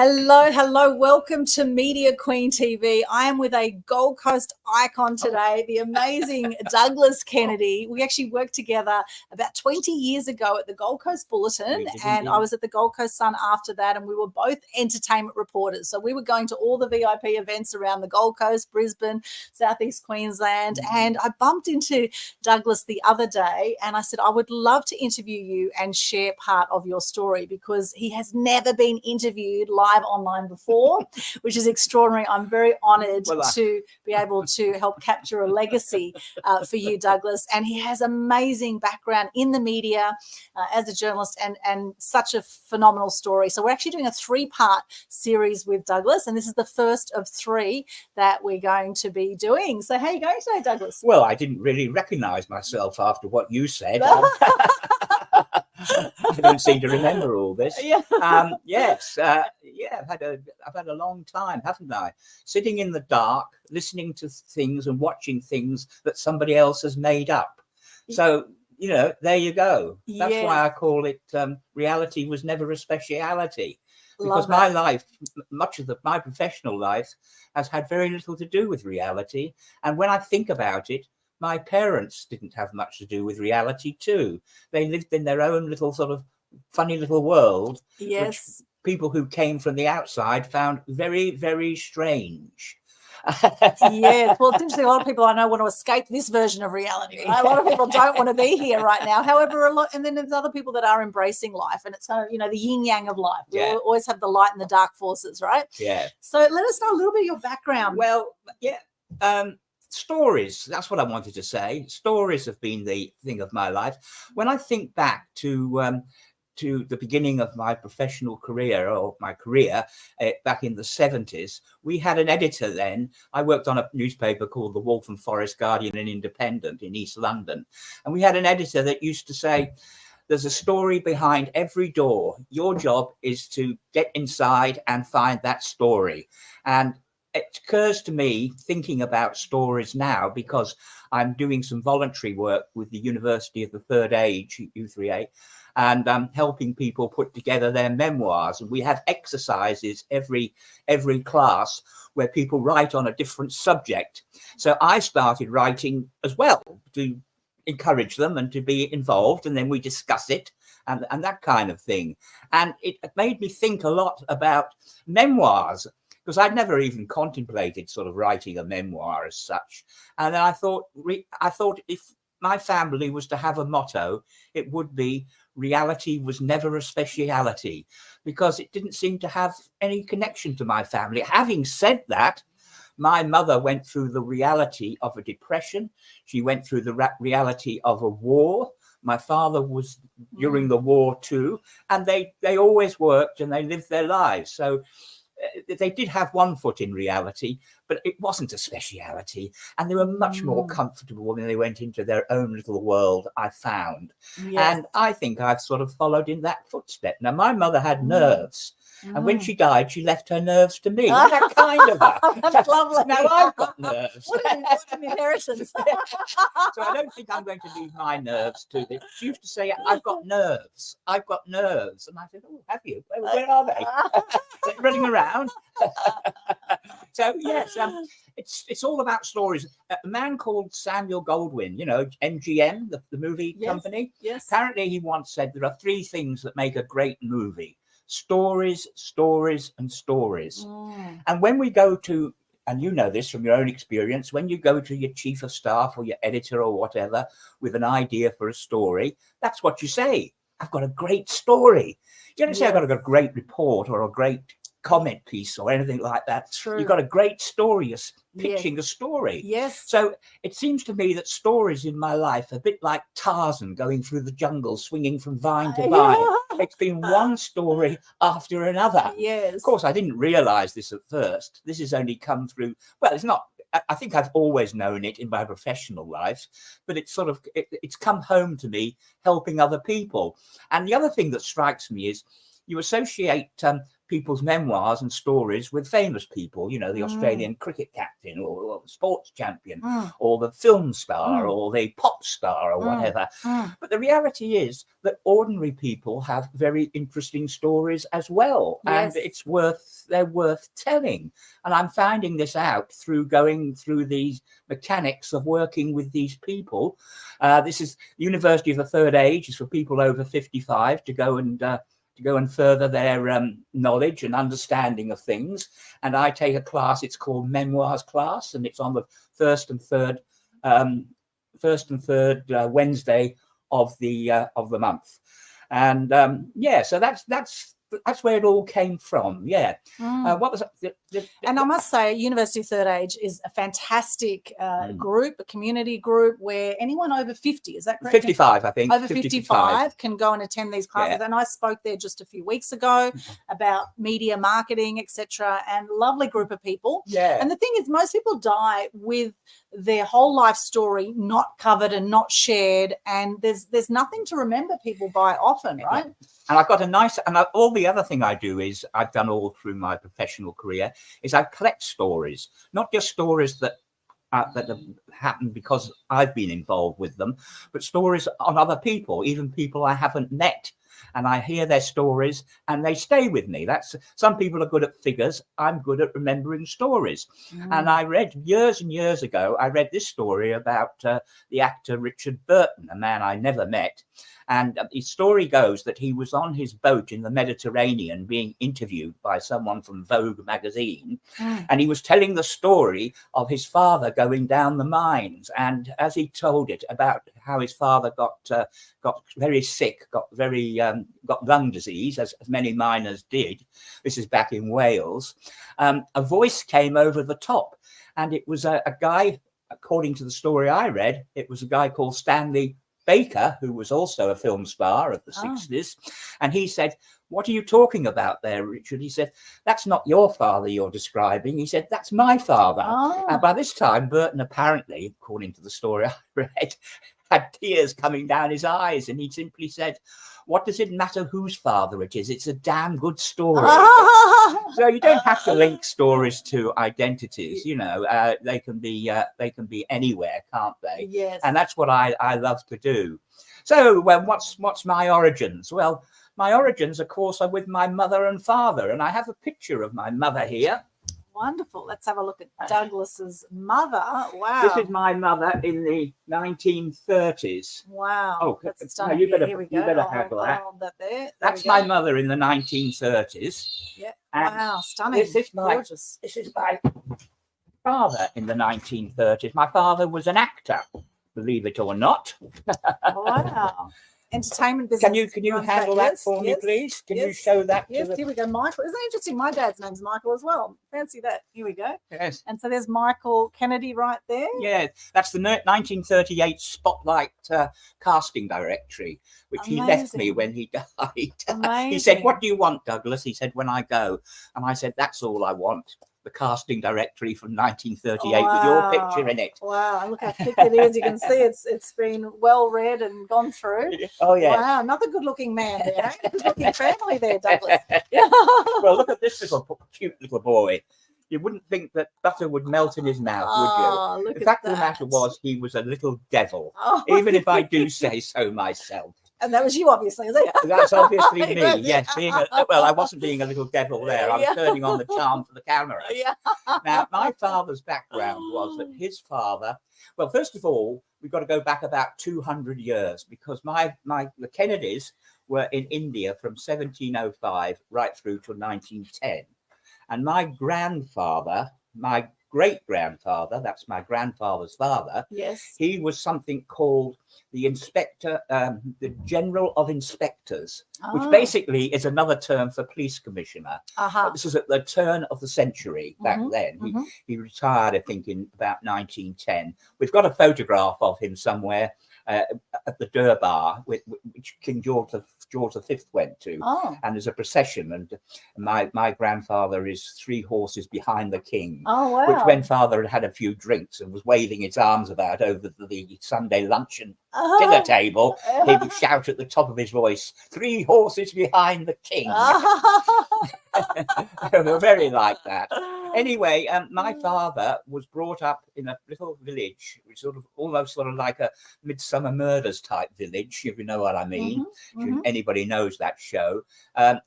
Hello, hello. Welcome to Media Queen TV. I am with a Gold Coast icon today, the amazing Douglas Kennedy. We actually worked together about 20 years ago at the Gold Coast Bulletin, and I was at the Gold Coast Sun after that, and we were both entertainment reporters. So we were going to all the VIP events around the Gold Coast, Brisbane, Southeast Queensland, and I bumped into Douglas the other day, and I said, I would love to interview you and share part of your story, because he has never been interviewed live online before, which is extraordinary. I'm very honoured to be able to help capture a legacy for you, Douglas. And he has amazing background in the media as a journalist, and such a phenomenal story. So we're actually doing a 3-part series with Douglas, and this is the first of 3 that we're going to be doing. So how are you going today, Douglas? Well, I didn't really recognise myself after what you said. I don't seem to remember all this. Yes, I've had a long time, haven't I? Sitting in the dark, listening to things and watching things that somebody else has made up. So, you know, there you go. That's why I call it reality was never a speciality. Because my life, much of my professional life, has had very little to do with reality. And when I think about it, my parents didn't have much to do with reality too. They lived in their own little sort of funny little world, which people who came from the outside found very, very strange. Yes, well, it's interesting. A lot of people I know want to escape this version of reality. Right? A lot of people don't want to be here right now. However, and then there's other people that are embracing life, and it's kind of, you know, the yin yang of life. We always have the light and the dark forces, right? Yeah. So let us know a little bit of your background. Well, stories, that's what I wanted to say. Stories have been the thing of my life. When I think back to the beginning of my professional career, or my career back in the 70s, we had an editor then. I worked on a newspaper called the Waltham Forest Guardian and Independent in East London. And we had an editor that used to say, there's a story behind every door. Your job is to get inside and find that story. And it occurs to me, thinking about stories now, because I'm doing some voluntary work with the University of the Third Age, U3A, and I'm helping people put together their memoirs. And we have exercises every class where people write on a different subject. So I started writing as well to encourage them and to be involved, and then we discuss it and that kind of thing. And it made me think a lot about memoirs, because I'd never even contemplated sort of writing a memoir as such. And then I thought if my family was to have a motto, it would be reality was never a speciality, because it didn't seem to have any connection to my family. Having said that, my mother went through the reality of a depression. She went through the reality of a war. My father was during the war too, and they always worked and they lived their lives. So they did have one foot in reality, but it wasn't a speciality, and they were much more comfortable when they went into their own little world, I found. And I think I've sort of followed in that footstep. Now, my mother had nerves, and when she died, she left her nerves to me. Isn't that kind of her? That's lovely. Now I've got nerves. What an inheritance. So I don't think I'm going to leave my nerves to this. She used to say, I've got nerves. I've got nerves. And I said, oh, have you? Where are they? They're running around. So, yes, it's all about stories. A man called Samuel Goldwyn, you know, MGM, the movie company. Yes. Apparently he once said there are 3 things that make a great movie: stories, stories, and stories. And when we go to, and you know this from your own experience, when you go to your chief of staff or your editor or whatever with an idea for a story, that's what you say. I've got a great story. You don't say I've got a great report or a great comment piece or anything like that. True. You've got a great story, pitching a story. Yes. So it seems to me that stories in my life are a bit like Tarzan going through the jungle, swinging from vine to vine. It's been one story after another. Yes. Of course, I didn't realize this at first. This has only come through, well, it's not, I think I've always known it in my professional life, but it's sort of, it's come home to me helping other people. And the other thing that strikes me is, you associate people's memoirs and stories with famous people, you know, the Australian cricket captain or the sports champion or the film star or the pop star or whatever. But the reality is that ordinary people have very interesting stories as well. Yes. And they're worth telling. And I'm finding this out through going through these mechanics of working with these people. This is University of the Third Age, is for people over 55 to go and further their knowledge and understanding of things. And I take a class, it's called Memoirs class, and it's on the first and third Wednesday of the month. And so that's where it all came from. What was it? And I must say, University of Third Age is a fantastic group, a community group where anyone over 50, is that correct? 55, I think. Over 55 can go and attend these classes. And I spoke there just a few weeks ago about media marketing, etc. And lovely group of people. Yeah. And the thing is, most people die with their whole life story not covered and not shared. And there's nothing to remember people by often, right? And I've got all the other thing I do is I've done all through my professional career is I collect stories, not just stories that have happened because I've been involved with them, but stories on other people, even people I haven't met. And I hear their stories and they stay with me. Some people are good at figures. I'm good at remembering stories. And I read years and years ago, I read this story about the actor Richard Burton, a man I never met. And his story goes that he was on his boat in the Mediterranean being interviewed by someone from Vogue magazine. And he was telling the story of his father going down the mines. And as he told it about how his father got very sick, got lung disease, as many miners did. This is back in Wales. A voice came over the top, and it was a guy, according to the story I read, it was a guy called Stanley Baker, who was also a film star of the 60s. And he said, "What are you talking about there, Richard?" He said, "That's not your father you're describing." He said, "That's my father." And by this time, Burton apparently, according to the story I read, had tears coming down his eyes. And he simply said, "What does it matter whose father it is? It's a damn good story." So you don't have to link stories to identities, you know. They can be anywhere, can't they? Yes. And that's what I love to do. So what's my origins? Well, my origins, of course, are with my mother and father, and I have a picture of my mother here. Wonderful. Let's have a look at Douglas's mother. Wow. This is my mother in the 1930s. Wow. Oh, that's stunning. you better, Here we you go. better handle that. Hold that there. That's my mother in the 1930s. Yeah. And wow. Stunning. This is gorgeous. This is my father in the 1930s. My father was an actor, believe it or not. Wow. Entertainment business. Can you handle that for me, please? Can you show that? Yes, here we go. Michael. Isn't that interesting? My dad's name's Michael as well. Fancy that. Here we go. Yes. And so there's Michael Kennedy right there. Yeah, that's the 1938 Spotlight casting directory, which he left me when he died. Amazing. He said, "What do you want, Douglas?" He said, "When I go." And I said, "That's all I want. The casting directory from 1938 with your picture in it." Wow, and look how thick it is. You can see it's been well read and gone through. Oh, yeah. Wow, another good-looking man there. Good-looking family there, Douglas. Well, look at this cute little boy. You wouldn't think that butter would melt in his mouth, would you? The fact of the matter was he was a little devil, even if I do say so myself. And that was you, obviously, is it? That's obviously me. Yes, I wasn't being a little devil there. I was turning on the charm for the camera. Now, my father's background was that his father. Well, first of all, we've got to go back about 200 years because the Kennedys were in India from 1705 right through to 1910, and my grandfather, my great-grandfather, that's my grandfather's father. Yes. He was something called the inspector, the General of Inspectors, which basically is another term for police commissioner. This is at the turn of the century back then. He retired, I think, in about 1910. We've got a photograph of him somewhere. at the Durbar, which King George V went to. Oh. And there's a procession, and my grandfather is 3 horses behind the king. Oh, wow. Which, when father had had a few drinks and was waving his arms about over the Sunday luncheon dinner table, he would shout at the top of his voice, 3 horses behind the king. They were very like that. Anyway, my father was brought up in a little village, which almost sort of like a Midsummer Murders type village, if you know what I mean. Anybody knows that show,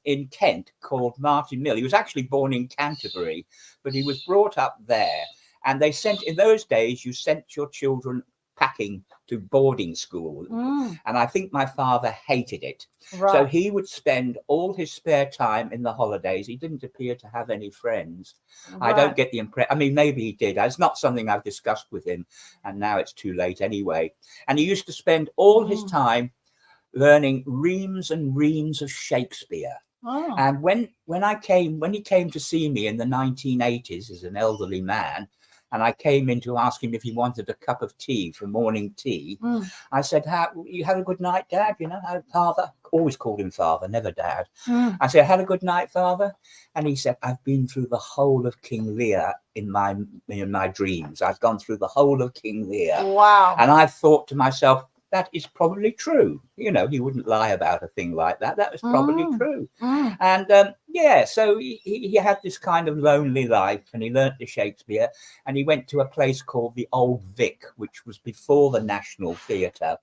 in Kent, called Martin Mill. He was actually born in Canterbury, but he was brought up there. And they sent, in those days, you sent your children packing to boarding school. And I think my father hated it. Right. So he would spend all his spare time in the holidays. He didn't appear to have any friends. Right. I don't get the impression. I mean, maybe he did. It's not something I've discussed with him. And now it's too late anyway. And he used to spend all his time learning reams and reams of Shakespeare. Oh. And when he came to see me in the 1980s as an elderly man, and I came in to ask him if he wanted a cup of tea for morning tea, I said, you have a good night, Dad? You know, Father? Always called him Father, never Dad. I said, had a good night, Father? And he said, I've been through the whole of King Lear in my dreams. I've gone through the whole of King Lear. Wow. And I thought to myself, that is probably true. You know, he wouldn't lie about a thing like that. That was probably true. And so he had this kind of lonely life, and he learnt the Shakespeare, and he went to a place called the Old Vic, which was before the National Theatre.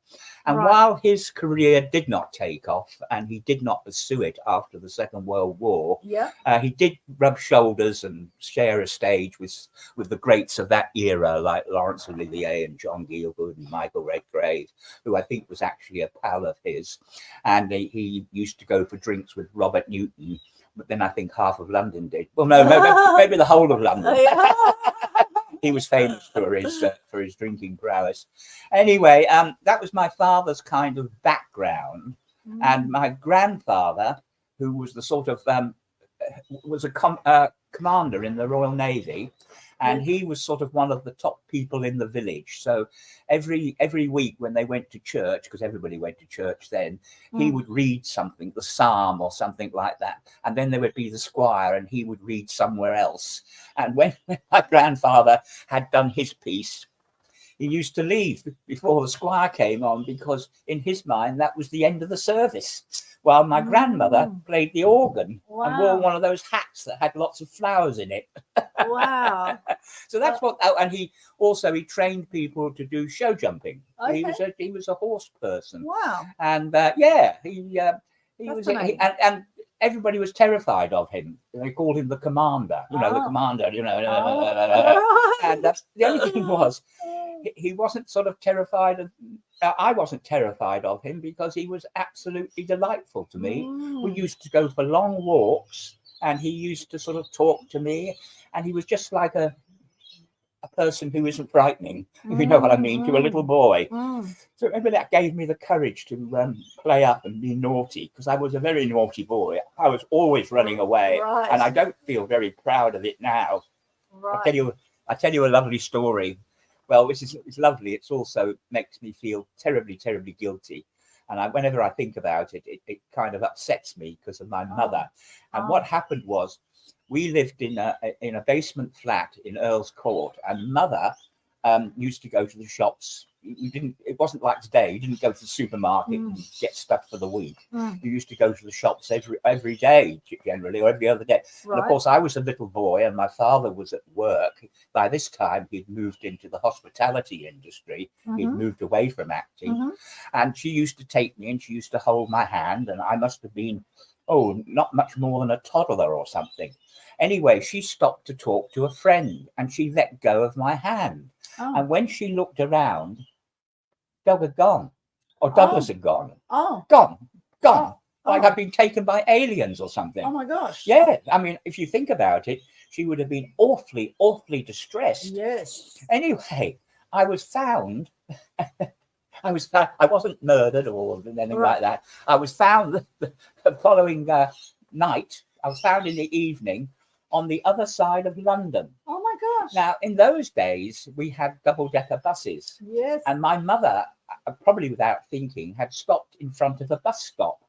And while his career did not take off, and he did not pursue it after the Second World War, he did rub shoulders and share a stage with the greats of that era, like Laurence Olivier and John Gielgud and Michael Redgrave, who I think was actually a pal of his. And he used to go for drinks with Robert Newton, but then I think half of London did. Well, no, maybe the whole of London. He was famous for his drinking prowess. Anyway, that was my father's kind of background. And my grandfather, who was the sort of was a commander in the Royal Navy, and he was sort of one of the top people in the village. So every week when they went to church, because everybody went to church then, he would read something, the psalm or something like that. And then there would be the squire, and he would read somewhere else. And when my grandfather had done his piece, he used to leave before the squire came on, because in his mind, that was the end of the service. While my grandmother played the organ and wore one of those hats that had lots of flowers in it. Wow. So that's what, and he trained people to do show jumping. Okay. He was a horse person. Wow. And he was, and everybody was terrified of him. They called him the commander, the commander, and that's the only thing was, he wasn't sort of terrified of, I wasn't terrified of him, because he was absolutely delightful to me. We used to go for long walks, and he used to sort of talk to me, and he was just like a person who isn't frightening, if you know what I mean, to a little boy. So maybe that gave me the courage to play up and be naughty, because I was a very naughty boy. I was always running away, and I don't feel very proud of it now. I tell you a lovely story. Well, it's lovely. It's also makes me feel terribly, terribly guilty. And whenever I think about it, it kind of upsets me because of my mother. And what happened was, we lived in a basement flat in Earl's Court, and mother used to go to the shops. It wasn't like today. You didn't go to the supermarket and get stuff for the week. You used to go to the shops every day, generally, or every other day. And of course, I was a little boy, and my father was at work. By this time, he'd moved into the hospitality industry. He'd moved away from acting. And she used to take me, and she used to hold my hand, and I must have been, not much more than a toddler or something. Anyway, she stopped to talk to a friend, and she let go of my hand. And when she looked around, Doug had gone, or Douglas had gone. Gone. Like I'd been taken by aliens or something. Oh my gosh. Yeah. I mean, if you think about it, she would have been awfully, awfully distressed. Yes. Anyway, I was found. I wasn't murdered or anything like that. I was found the following night. I was found in the evening on the other side of London. Oh my gosh. Now, in those days, we had double-decker buses. Yes. And my mother, probably without thinking, had stopped in front of a bus stop.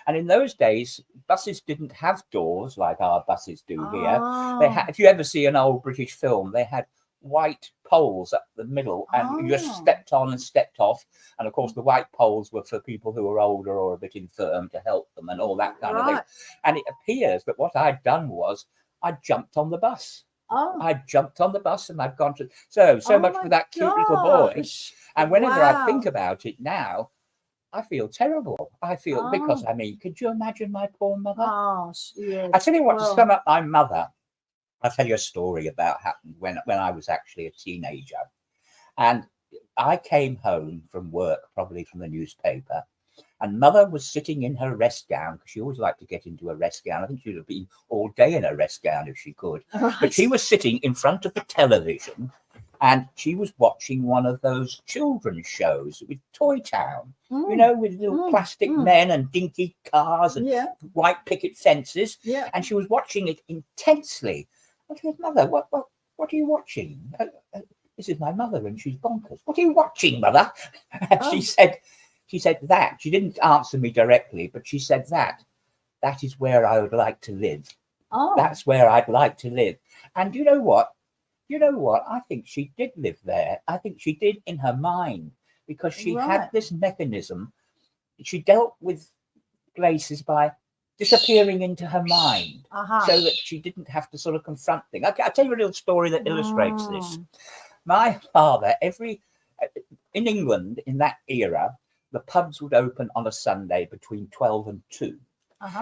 And in those days, buses didn't have doors like our buses do here. They had, if you ever see an old British film, they had white poles up the middle, and you just stepped on and stepped off. And of course, the white poles were for people who were older or a bit infirm to help them and all that kind of thing. And it appears that what I'd done was I jumped on the bus. I jumped on the bus and I'd gone to so much for that cute little boy. And whenever I think about it now, I feel terrible. I feel because I mean, could you imagine my poor mother? Yes. I tell you what, to sum up my mother, I'll tell you a story about happened when I was actually a teenager. And I came home from work, probably from the newspaper, and mother was sitting in her rest gown, because she always liked to get into a rest gown. I think she'd have been all day in a rest gown if she could. But she was sitting in front of the television, and she was watching one of those children's shows with Toy Town, you know, with little plastic men and dinky cars and white picket fences. And she was watching it intensely. I said, Mother, what are you watching? This is my mother, and she's bonkers. What are you watching, Mother? And she said that. She didn't answer me directly, but she said that is where I would like to live. That's where I'd like to live. And you know what? I think she did live there. I think she did in her mind, because she had this mechanism. She dealt with places by disappearing into her mind, so that she didn't have to sort of confront things. I'll tell you a little story that illustrates this. My father, in England in that era, the pubs would open on a Sunday between 12 and 2.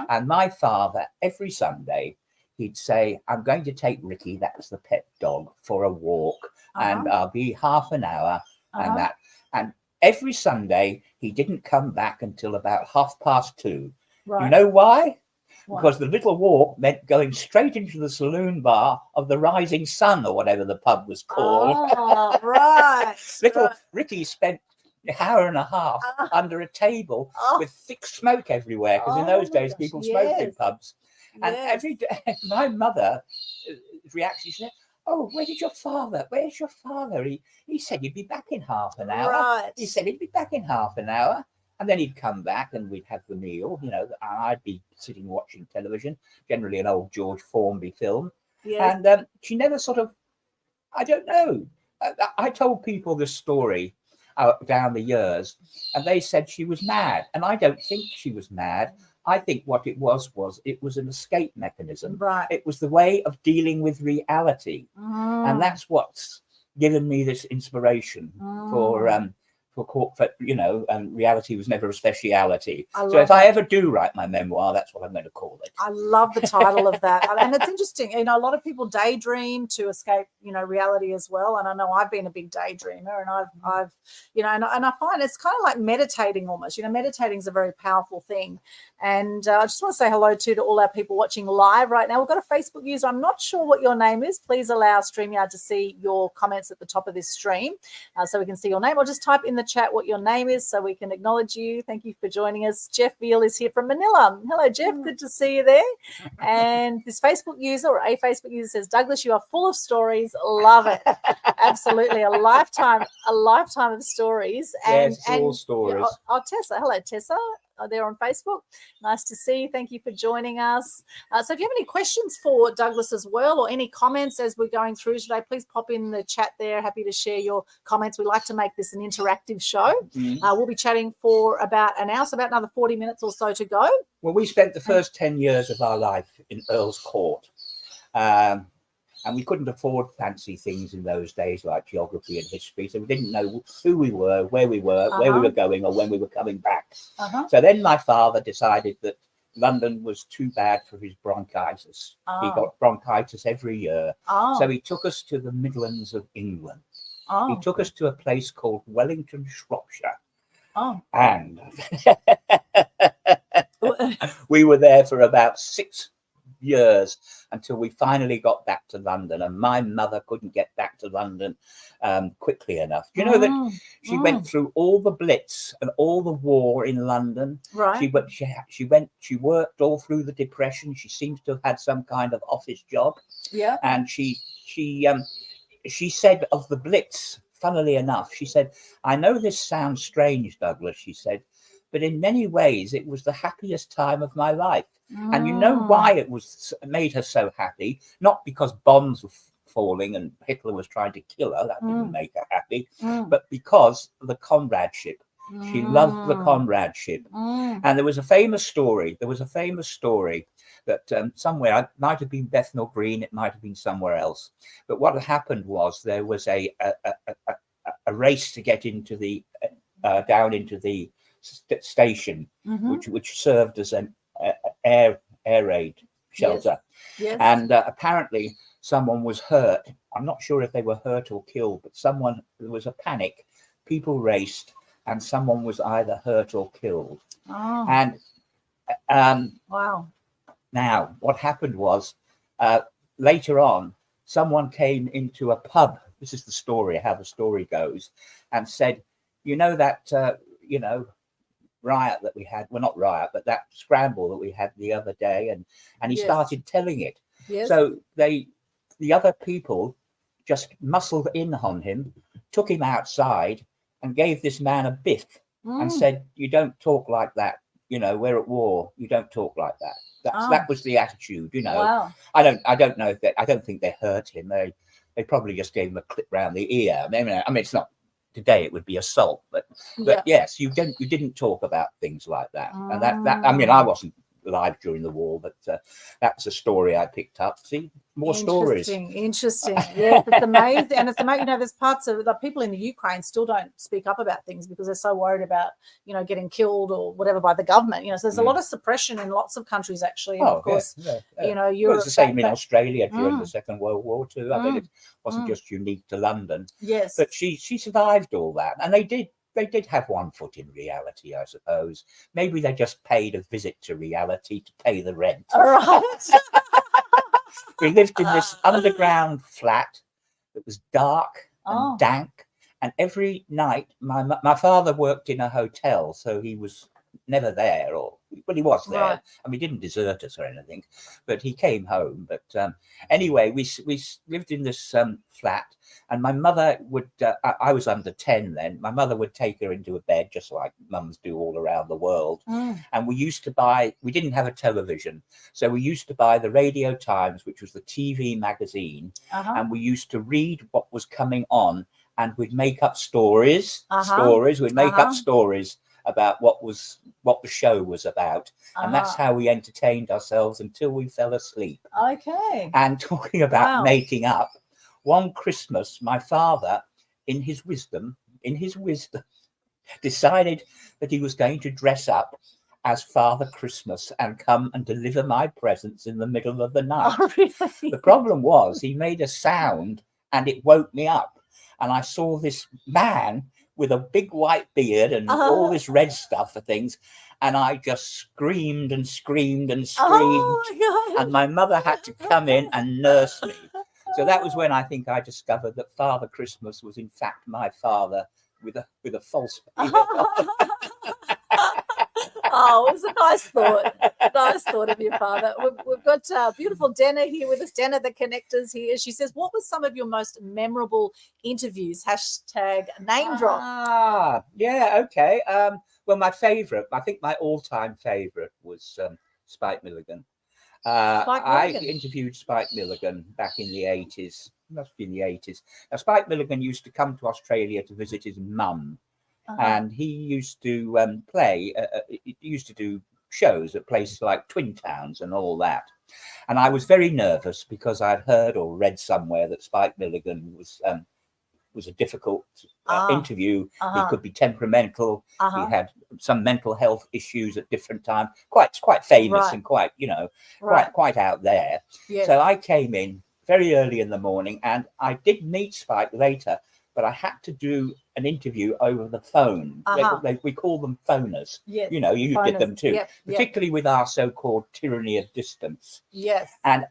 And my father, every Sunday, he'd say, I'm going to take Ricky, that's the pet dog, for a walk, and I'll be half an hour and that. And every Sunday, he didn't come back until about 2:30. You know why? Because the little walk meant going straight into the saloon bar of the Rising Sun, or whatever the pub was called. Ricky spent an hour and a half under a table with thick smoke everywhere, because in those days people smoked in pubs. And every day, my mother reaction, she said, "Oh, where's your father? He said he'd be back in half an hour. He said he'd be back in half an hour." And then he'd come back and we'd have the meal, you know, and I'd be sitting watching television, generally an old George Formby film. And she never sort of, I don't know. I told people this story down the years, and they said she was mad. And I don't think she was mad. I think what it was an escape mechanism. It was the way of dealing with reality. And that's what's given me this inspiration for you know, reality was never a speciality. So if I ever do write my memoir, that's what I'm going to call it. I love the title of that. And it's interesting, you know, a lot of people daydream to escape, you know, reality as well. And I know I've been a big daydreamer, and I've you know, and I find it's kind of like meditating almost. You know, meditating is a very powerful thing. And I just want to say hello to all our people watching live right now. We've got a Facebook user. I'm not sure what your name is. Please allow StreamYard to see your comments at the top of this stream, so we can see your name, or just type in the chat what your name is so we can acknowledge you. Thank you for joining us. Jeff Veal is here from Manila. Hello, Jeff. Good to see you there. And this Facebook user, or a Facebook user, says, Douglas, you are full of stories. Love it. Absolutely. A lifetime of stories. And all stories. Tessa. Hello, Tessa. There on Facebook. Nice to see you. Thank you for joining us. So if you have any questions for Douglas as well, or any comments as we're going through today, please pop in the chat there. Happy to share your comments. We like to make this an interactive show. We'll be chatting for about an hour, so about another 40 minutes or so to go. Well, we spent the first 10 years of our life in Earl's Court. And we couldn't afford fancy things in those days like geography and history. So we didn't know who we were, where we were, where we were going, or when we were coming back. So then my father decided that London was too bad for his bronchitis. He got bronchitis every year. So he took us to the Midlands of England. He took us to a place called Wellington, Shropshire. And we were there for about 6 years until we finally got back to London, and my mother couldn't get back to London quickly enough. You know that she went through all the Blitz and all the war in London. Right. She worked all through the Depression. She seems to have had some kind of office job. Yeah. And she said of the Blitz, funnily enough, she said, "I know this sounds strange, Douglas," she said, "but in many ways it was the happiest time of my life." And you know why it made her so happy? Not because bombs were falling and Hitler was trying to kill her, that didn't make her happy, but because of the comradeship. She loved the comradeship. And there was a famous story. That somewhere, it might have been Bethnal Green, it might have been somewhere else. But what happened was there was a race to get into the down into the station, which served as an air raid shelter. Yes. And apparently someone was hurt. I'm not sure if they were hurt or killed, but there was a panic. People raced, and someone was either hurt or killed. And wow. Now, what happened was later on, someone came into a pub. This is the story, how the story goes, and said, "You know that riot that we had? Well, not riot, but that scramble that we had the other day." And he started telling it. Yes. So the other people just muscled in on him, took him outside, and gave this man a biff and said, "You don't talk like that. We're at war. You don't talk like that." That was the attitude, Wow. I don't know if I don't think they hurt him. They probably just gave him a clip round the ear. I mean, it's not today, it would be assault, but yes, you didn't talk about things like that. And that I mean, I wasn't alive during the war, but that's a story I picked up. See, more stories. Interesting. Yes, it's amazing. And it's amazing. There's parts of the people in the Ukraine still don't speak up about things because they're so worried about, getting killed or whatever by the government. So there's a lot of suppression in lots of countries, actually. And of course, Europe. Well, it's the same in Australia during the Second World War too. I mean, it wasn't just unique to London. Yes. But she survived all that, and they did have one foot in reality, I suppose. Maybe they just paid a visit to reality to pay the rent. All right. We lived in this underground flat that was dark and dank. And every night, my father worked in a hotel, so he was never there, he was there. Right. And he didn't desert us or anything, but he came home. But anyway, we lived in this flat, and my mother would, I was under 10 then, my mother would take her into a bed, just like mums do all around the world. And we didn't have a television, so we used to buy the Radio Times, which was the TV magazine, and we used to read what was coming on, and we'd make up stories, we'd make up stories about what the show was about, and that's how we entertained ourselves until we fell asleep. Okay. And talking about making up, one Christmas my father, in his wisdom, decided that he was going to dress up as Father Christmas and come and deliver my presents in the middle of the night. Oh, really? The problem was he made a sound and it woke me up, and I saw this man with a big white beard and all this red stuff for things. And I just screamed and screamed and screamed. Oh, and my mother had to come in and nurse me. So that was when I think I discovered that Father Christmas was in fact my father with a false beard. Oh, it was a nice thought. Nice thought of your father. We've got beautiful Dana here with us. Dana, the connector's here. She says, what was some of your most memorable interviews? Hashtag name drop. Yeah, okay. Well, my favourite, I think my all-time favourite was Spike Milligan. I interviewed Spike Milligan back in the 80s. Must be in the 80s. Now, Spike Milligan used to come to Australia to visit his mum. And he used to used to do shows at places like Twin Towns and all that. And I was very nervous because I'd heard or read somewhere that Spike Milligan was a difficult interview. He could be temperamental. He had some mental health issues at different times. Quite famous and quite quite out there. Yes. So I came in very early in the morning, and I did meet Spike later. but I had to do an interview over the phone. We call them phoners. Yes. You know, you phoners. did them too, Yep. particularly with our so-called tyranny of distance. Yes. And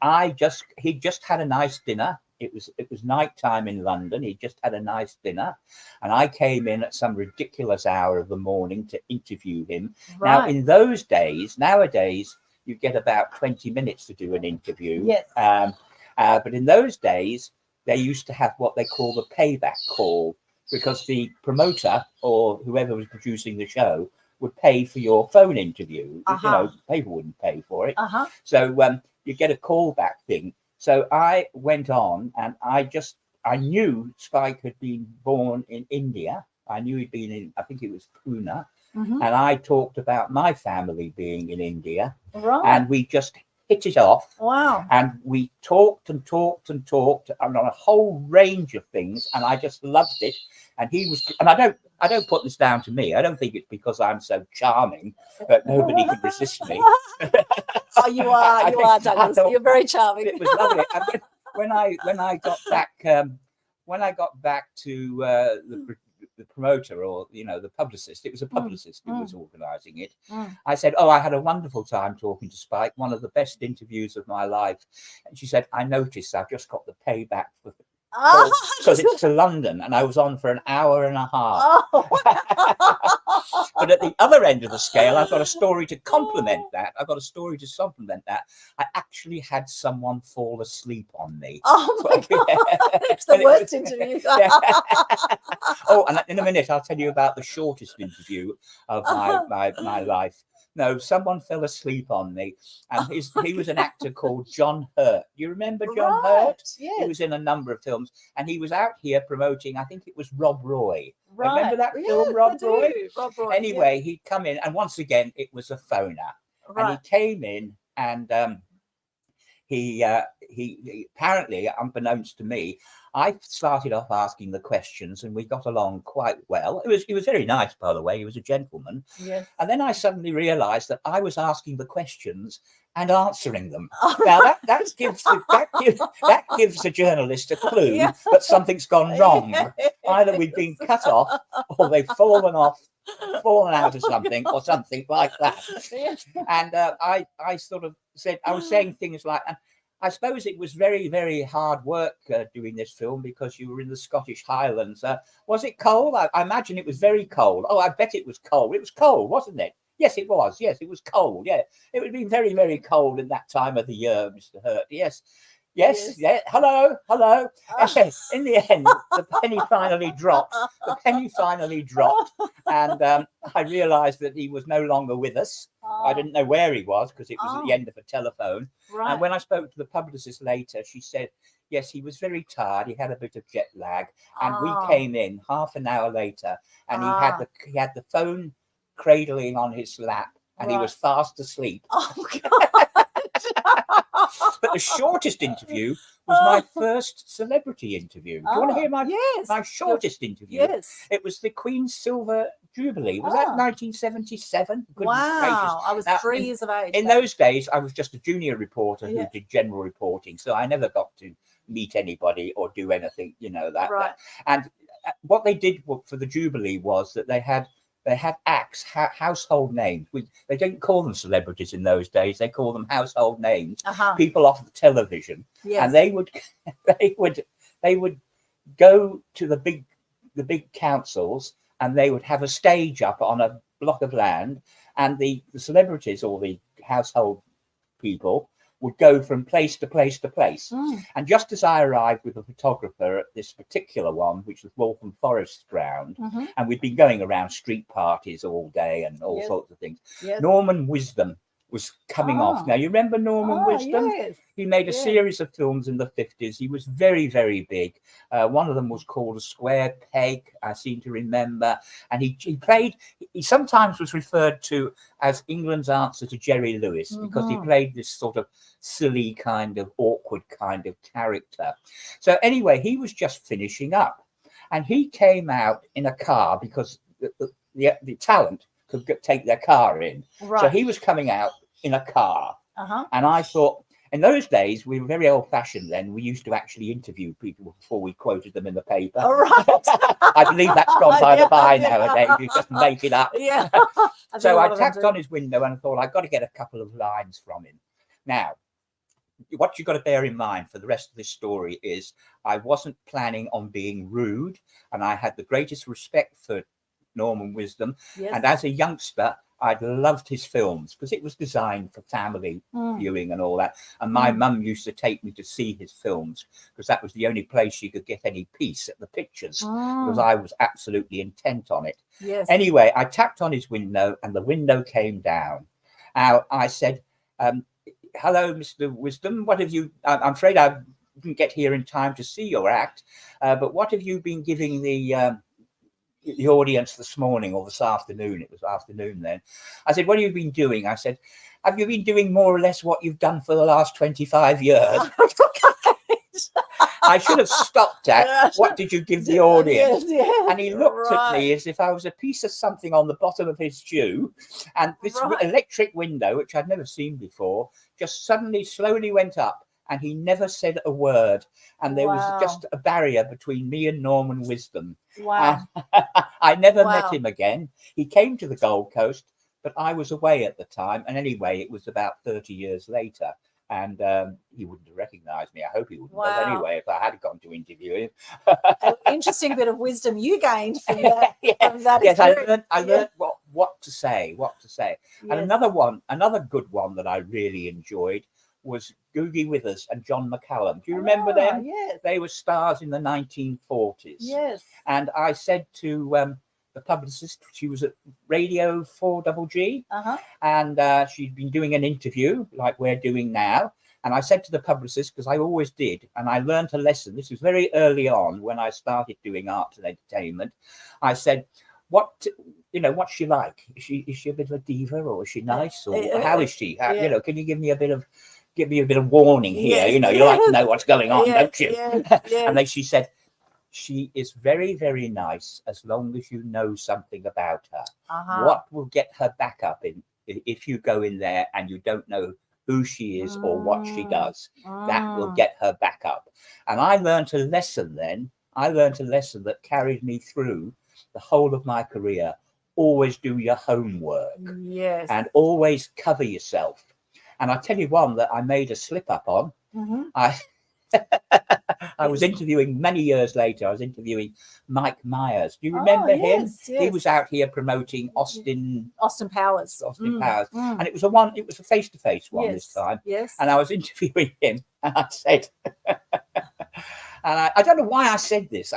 he just had a nice dinner. It was night time in London. He just had a nice dinner, and I came in at some ridiculous hour of the morning to interview him. Right. Now, in those days, nowadays, you get about 20 minutes to do an interview. Yes. But in those days, they used to have what they call the payback call, because the promoter or whoever was producing the show would pay for your phone interview. You know, people wouldn't pay for it. So you get a callback thing. So I went on, and I knew Spike had been born in India. I knew he'd been in, I think it was Pune. And I talked about my family being in India. Right. And we just hit it off. Wow. And we talked and talked and talked on a whole range of things, and I just loved it. And he was, and I don't put this down to me. I don't think it's because I'm so charming that nobody could resist me. Oh, you are, Douglas. You're very charming. It was lovely. And when I got back to the promoter, or the publicist, it was a publicist who was organising it. I said, "Oh, I had a wonderful time talking to Spike. One of the best interviews of my life." And she said, "I noticed I've just got the payback for." Because it's to London, and I was on for an hour and a half. But at the other end of the scale, I've got a story to complement that. I actually had someone fall asleep on me. Oh my God, it's the worst interview. Oh, and in a minute, I'll tell you about the shortest interview of my life. No, someone fell asleep on me, and he was an actor called John Hurt. You remember John Hurt? Yes. He was in a number of films, and he was out here promoting, I think it was Rob Roy. Right. Remember that film, Rob Roy? Rob Roy? Anyway, he'd come in, and once again, it was a phoner. Right. And he came in, and he apparently, unbeknownst to me, I started off asking the questions, and we got along quite well. He was very nice, by the way. He was a gentleman. Yes. And then I suddenly realised that I was asking the questions and answering them. Now that gives the journalist a clue that something's gone wrong. Either we've been cut off, or they've fallen out of something, or something like that. And I sort of said, I was saying things like, and I suppose it was very, very hard work doing this film, because you were in the Scottish Highlands. Was it cold? I imagine it was very cold. Oh, I bet it was cold. It was cold, wasn't it? Yes, it was. Yes, it was cold. Yeah, it would be very, very cold in that time of the year, Mr. Hurt. Yes. Yeah. Hello. In the end, the penny finally dropped. And I realised that he was no longer with us. I didn't know where he was, because it was at the end of a telephone. Right. And when I spoke to the publicist later, she said, yes, he was very tired. He had a bit of jet lag, and we came in half an hour later, and he had the phone cradling on his lap, and he was fast asleep. Oh God. But the shortest interview was my first celebrity interview. Do you want to hear my shortest interview? Yes. It was the Queen's Silver Jubilee. Was that 1977? Wow. I was 3 years of age. In those days, I was just a junior reporter who did general reporting. So I never got to meet anybody or do anything, that. And what they did for the Jubilee was that they had acts, household names. They didn't call them celebrities in those days. They call them household names. People off the television, and they would go to the big councils, and they would have a stage up on a block of land, and the celebrities or the household people would go from place to place to place. And just as I arrived with a photographer at this particular one, which was Waltham Forest Ground, and we'd been going around street parties all day and all sorts of things, Norman Wisdom was coming off. Now, you remember Norman Wisdom? Yes. He made a series of films in the 50s. He was very, very big. One of them was called A Square Peg, I seem to remember. And he sometimes was referred to as England's answer to Jerry Lewis, because he played this sort of silly kind of awkward kind of character. So anyway, he was just finishing up, and he came out in a car, because the talent could take their car in. So he was coming out in a car. And I thought, In those days, we were very old-fashioned then. We used to actually interview people before we quoted them in the paper. All right. I believe that's gone by the by Yeah. nowadays. You just make it up. Yeah. So I tapped on his window and thought, I've got to get a couple of lines from him. Now, what you've got to bear in mind for the rest of this story is I wasn't planning on being rude, and I had the greatest respect for Norman Wisdom. Yes. And as a youngster, I'd loved his films because it was designed for family viewing and all that. And my mum used to take me to see his films because that was the only place she could get any peace at the pictures, because I was absolutely intent on it. Yes. Anyway, I tapped on his window and the window came down. Now I said, hello, Mr. Wisdom. What have you, I'm afraid I didn't get here in time to see your act, but what have you been giving the audience this morning or this afternoon? It was afternoon then. I said, what have you been doing? I said, have you been doing more or less what you've done for the last 25 years? I should have stopped at, what did you give the audience? And he looked at me as if I was a piece of something on the bottom of his shoe. And this electric window, which I'd never seen before, just suddenly slowly went up. And he never said a word. And there was just a barrier between me and Norman Wisdom. Wow. I never met him again. He came to the Gold Coast, but I was away at the time. And anyway, it was about 30 years later. And he wouldn't have recognised me. I hope he wouldn't have anyway if I had gone to interview him. An interesting bit of wisdom you gained from that. From that yes, I learned what to say. Yes. And another good one that I really enjoyed was Googie Withers and John McCallum. Do you remember them? Yes. They were stars in the 1940s. Yes. And I said to the publicist, she was at Radio 4GG, and she'd been doing an interview like we're doing now. And I said to the publicist, because I always did, and I learned a lesson. This was very early on when I started doing arts and entertainment. I said, what's she like? Is she a bit of a diva, or is she nice, or how is she? Can you give me a bit of warning here? You like to know what's going on, don't you? And then she said, she is very, very nice as long as you know something about her. What will get her back up if you go in there and you don't know who she is or what she does, that will get her back up. And I learned a lesson then. I learned a lesson that carried me through the whole of my career. Always do your homework. Yes. And always cover yourself. And I'll tell you one that I made a slip up on. I was interviewing many years later. I was interviewing Mike Myers. Do you remember him? Yes. He was out here promoting Austin Powers. And it was a face-to-face one this time. Yes. And I was interviewing him, and I said, and I don't know why I said this.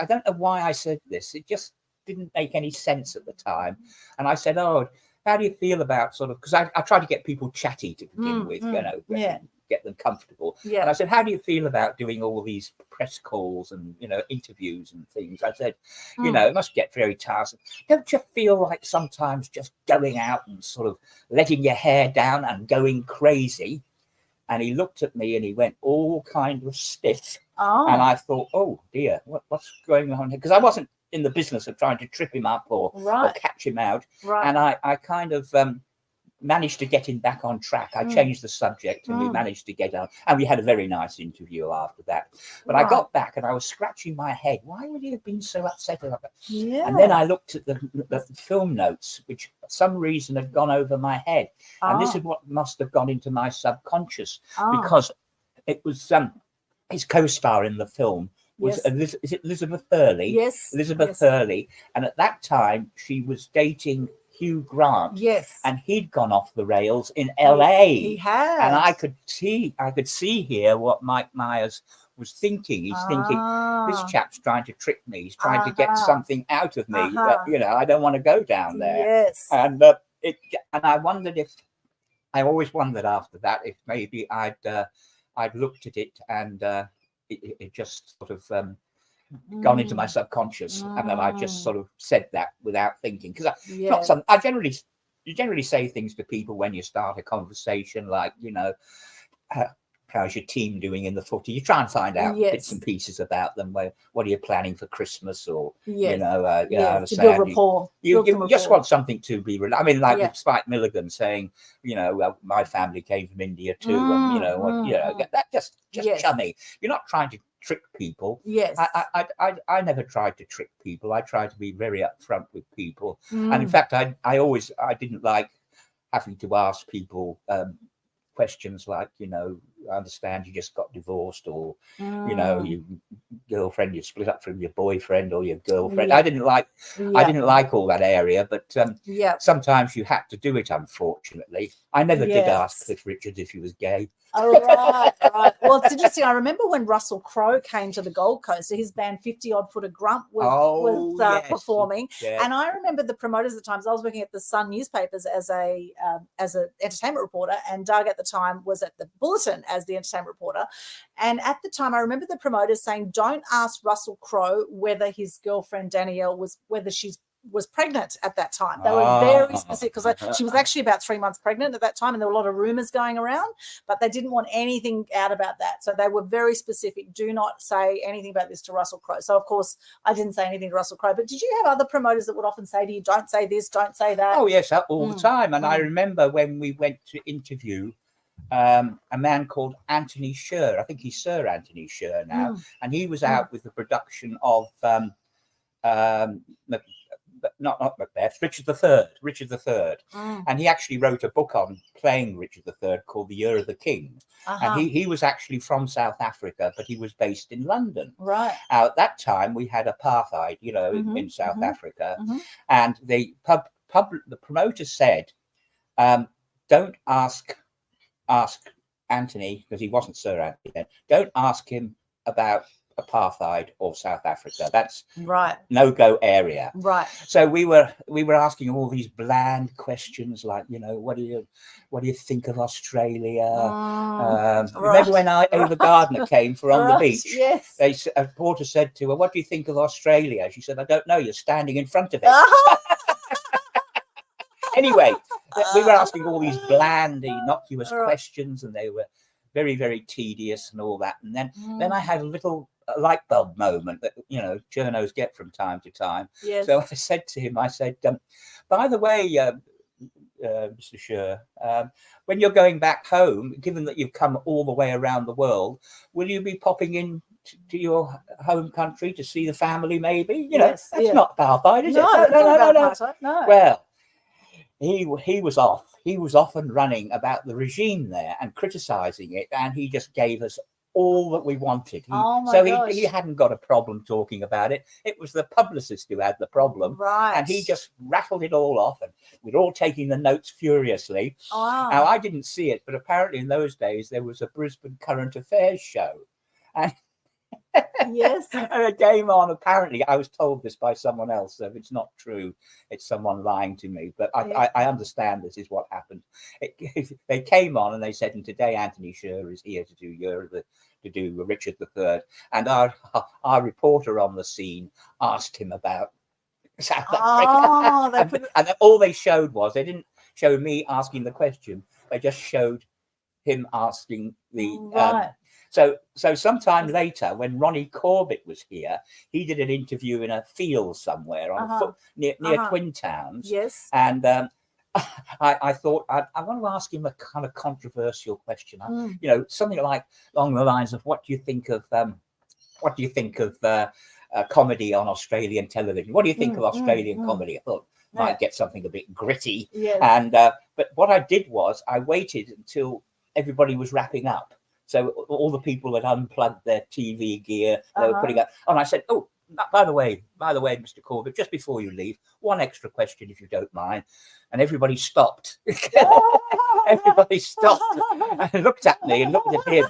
It just didn't make any sense at the time. And I said, oh, how do you feel about sort of, because I tried to get people chatty to begin with, get them comfortable. And I said, how do you feel about doing all these press calls and, interviews and things? I said, it must get very tiresome. Don't you feel like sometimes just going out and sort of letting your hair down and going crazy? And he looked at me and he went all kind of stiff. And I thought, oh dear, what's going on here? Because I wasn't in the business of trying to trip him up or catch him out. And I kind of managed to get him back on track. I changed the subject and we managed to get on. And we had a very nice interview after that. But I got back and I was scratching my head. Why would he have been so upset about that? And then I looked at the film notes, which for some reason had gone over my head. And this is what must have gone into my subconscious, because it was his co-star in the film was is it Elizabeth Hurley? Yes. Elizabeth Hurley. And at that time, she was dating Hugh Grant. Yes. And he'd gone off the rails in LA. He had. And I could see here what Mike Myers was thinking. He's thinking, this chap's trying to trick me. He's trying to get something out of me. But, I don't want to go down there. Yes. And I wondered I always wondered after that if maybe I'd looked at it and it just sort of gone into my subconscious, and then I just sort of said that without thinking, because it's not something you generally say things to people when you start a conversation, like how's your team doing in the footy? You try and find out Yes. bits and pieces about them. What are you planning for Christmas, or Yes. you know, To build understand rapport. you Build some just rapport. want something to be. I mean, like Yeah. with Spike Milligan saying, you know, well, my family came from India too, and you know, that just Yes. chummy. You're not trying to trick people. Yes. I never tried to trick people. I tried to be very upfront with people, Mm. and in fact, I didn't like having to ask people questions like, you know, I understand you just got divorced, or you know, you girlfriend, you split up from your boyfriend or your girlfriend. Yeah. I didn't like all that area, but sometimes you had to do it, unfortunately. I never did ask Cliff Richards if he was gay. Oh, right. Well, it's interesting. I remember when Russell Crowe came to the Gold Coast, so his band 50 Odd Foot of Grunt was performing. Yes. And I remember the promoters at the times. I was working at the Sun newspapers as an entertainment reporter, and Doug at the time was at the Bulletin as the entertainment reporter. And at the time, I remember the promoters saying, don't ask Russell Crowe whether his girlfriend Danielle was pregnant at that time. They were very specific, because she was actually about 3 months pregnant at that time, and there were a lot of rumors going around, but they didn't want anything out about that. So they were very specific. Do not say anything about this to Russell Crowe. So of course I didn't say anything to Russell Crowe, but did you have other promoters that would often say to you, don't say this, don't say that? Oh yes, all the time. And I remember when we went to interview a man called Anthony Sher. I think he's Sir Anthony Sher now, and he was out with the production of not Macbeth, Richard III. And he actually wrote a book on playing Richard III called The Year of the King. And he was actually from South Africa, but he was based in London. Right. At that time, we had apartheid, you know, in South Africa. And the promoter said, don't ask Anthony, because he wasn't Sir Anthony then, don't ask him about apartheid or South Africa. That's no-go area. Right. So we were asking all these bland questions like, you know, what do you think of Australia? Remember when Ava Gardner came for On the Beach? Yes. A reporter said to her, what do you think of Australia? She said, I don't know, you're standing in front of it. Anyway, we were asking all these bland, innocuous questions, and they were very, very tedious and all that. And then I had a little light bulb moment that, you know, journos get from time to time. Yes. So I said to him, I said, by the way, Mr. Sher, when you're going back home, given that you've come all the way around the world, will you be popping in to your home country to see the family maybe? You know, that's not apartheid, is it? No. Well, he was off. He was off and running about the regime there and criticizing it, and he just gave us all that we wanted. He hadn't got a problem talking about it. It was the publicist who had the problem. Right. And he just rattled it all off, and we're all taking the notes furiously. Wow. Now, I didn't see it, but apparently in those days there was a Brisbane current affairs show. And yes. And it came on. Apparently, I was told this by someone else, so if it's not true, it's someone lying to me. But I understand this is what happened. They came on and they said, and today Anthony Sher is here to do Richard III. And our reporter on the scene asked him about South Africa. And all they showed was, they didn't show me asking the question. They just showed him asking the So sometime later, when Ronnie Corbett was here, he did an interview in a field somewhere on a foot near Twin Towns. Yes. And I thought I want to ask him a kind of controversial question. You know, something like along the lines of, what do you think of comedy on Australian television? What do you think of Australian comedy? I thought might get something a bit gritty. Yes. And but what I did was I waited until everybody was wrapping up. So all the people had unplugged their TV gear, they were putting up. And I said, oh, by the way, Mr. Corbett, just before you leave, one extra question, if you don't mind. And everybody stopped. Everybody stopped and looked at me and looked at him.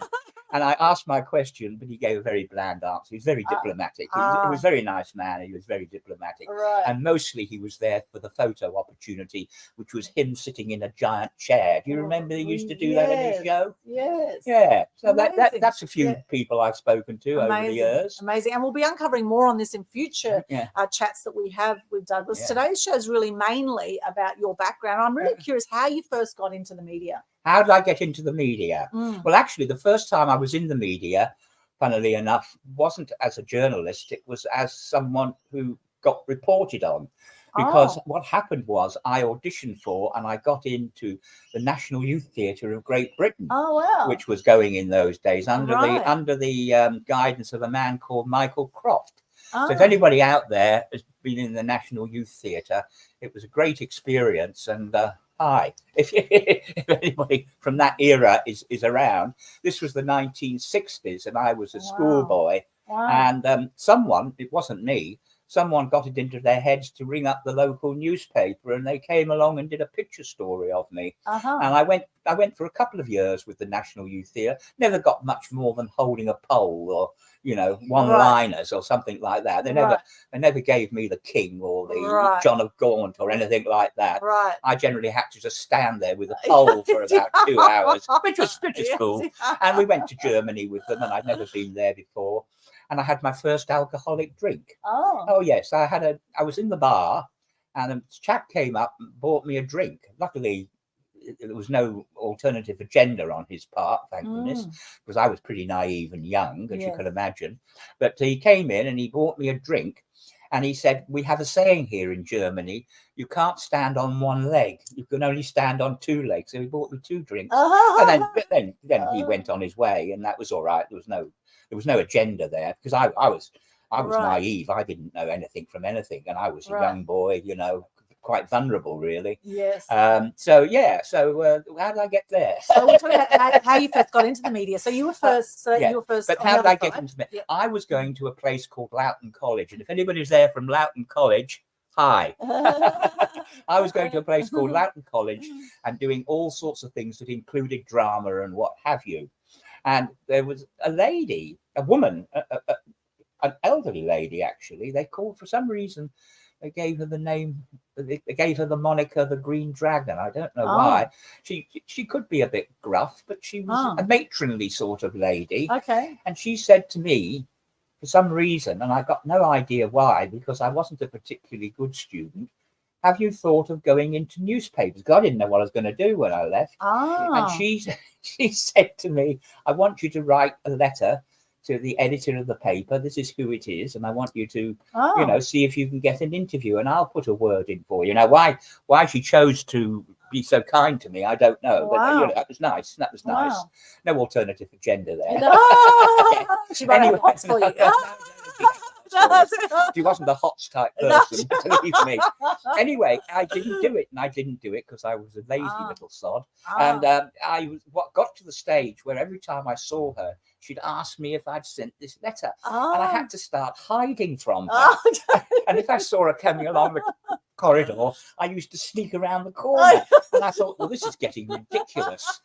And I asked my question, but he gave a very bland answer. He was very diplomatic. He was a very nice man. He was very diplomatic. Right. And mostly he was there for the photo opportunity, which was him sitting in a giant chair. Do you remember they used to do that in his show? Yes. Yeah. So that's a few people I've spoken to over the years. Amazing. And we'll be uncovering more on this in future chats that we have with Douglas. Today's show is really mainly about your background. I'm really curious how you first got into the media. How did I get into the media? Mm. Well, actually, the first time I was in the media, funnily enough, wasn't as a journalist. It was as someone who got reported on. Because what happened was I auditioned for and I got into the National Youth Theatre of Great Britain, which was going in those days under the guidance of a man called Michael Croft. So if anybody out there has been in the National Youth Theatre, it was a great experience. And hi, if anybody from that era is around, this was the 1960s and I was a schoolboy. And someone, it wasn't me, someone got it into their heads to ring up the local newspaper, and they came along and did a picture story of me. And I went for a couple of years with the National Youth Theatre. Never got much more than holding a pole or, you know, one-liners or something like that. They never gave me the King or the John of Gaunt or anything like that. I generally had to just stand there with a pole for about 2 hours, which was cool. And we went to Germany with them, and I'd never been there before. And I had my first alcoholic drink. Oh yes, I was in the bar, and a chap came up and bought me a drink. Luckily, there was no alternative agenda on his part, thank goodness, because I was pretty naive and young, as you can imagine. But he came in and he bought me a drink, and he said, "We have a saying here in Germany: you can't stand on one leg; you can only stand on 2 legs." So he bought me 2 drinks, and then he went on his way, and that was all right. There was no agenda there, because I was naive. I didn't know anything from anything, and I was a young boy, you know, quite vulnerable, really. Yes. So how did I get there? So we're talking about how you first got into the media. So you were first. You were first. But how did I get into the media? I was going to a place called Loughton College, and if anybody's there from Loughton College, hi. I was going to a place called Loughton College and doing all sorts of things that included drama and what have you. And there was a lady, a woman, an elderly lady, actually. They called, for some reason, they gave her the name, they gave her the moniker, the Green Dragon. I don't know why. She could be a bit gruff, but she was a matronly sort of lady. Okay. And she said to me, for some reason, and I got no idea why, because I wasn't a particularly good student, "Have you thought of going into newspapers?" Because I didn't know what I was going to do when I left. And she said to me, "I want you to write a letter to the editor of the paper. This is who it is, and I want you to, you know, see if you can get an interview, and I'll put a word in for you." Now, why she chose to be so kind to me, I don't know. But you know, that was nice. That was nice. No alternative agenda there. She might have hots for you. She wasn't the hots type person, believe me. Anyway, I didn't do it, and I didn't do it because I was a lazy little sod. And what got to the stage where every time I saw her, she'd ask me if I'd sent this letter, and I had to start hiding from her. And if I saw her coming along the corridor, I used to sneak around the corner, and I thought, well, this is getting ridiculous.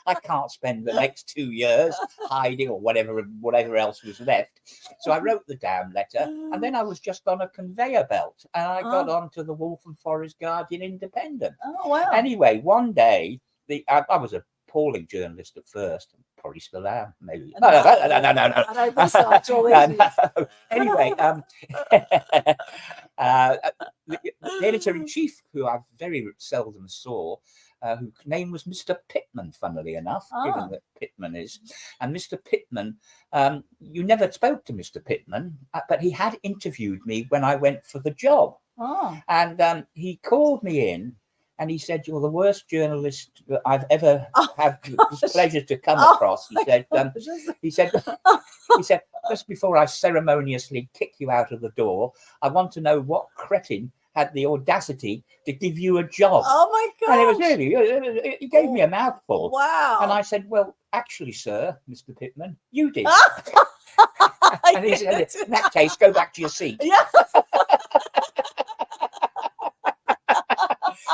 I can't spend the next 2 years hiding or whatever else was left. So I wrote the damn letter, and then I was just on a conveyor belt, and I got onto the Waltham Forest Guardian Independent. Anyway, one day, I was a appalling journalist at first, probably still am, maybe. No. I don't think so. That's all no. Anyway, the editor-in-chief, who I very seldom saw, whose name was Mr. Pittman, funnily enough, given that Pittman is. And Mr. Pittman, you never spoke to Mr. Pittman, but he had interviewed me when I went for the job. And he called me in, and he said, "You're the worst journalist that I've ever had the pleasure to come across." He said, "Just before I ceremoniously kick you out of the door, I want to know what cretin had the audacity to give you a job." Oh my God! And it was really, he gave me a mouthful. Wow. And I said, "Well, actually, sir, Mr. Pittman, you did." And he said, "In that case, go back to your seat."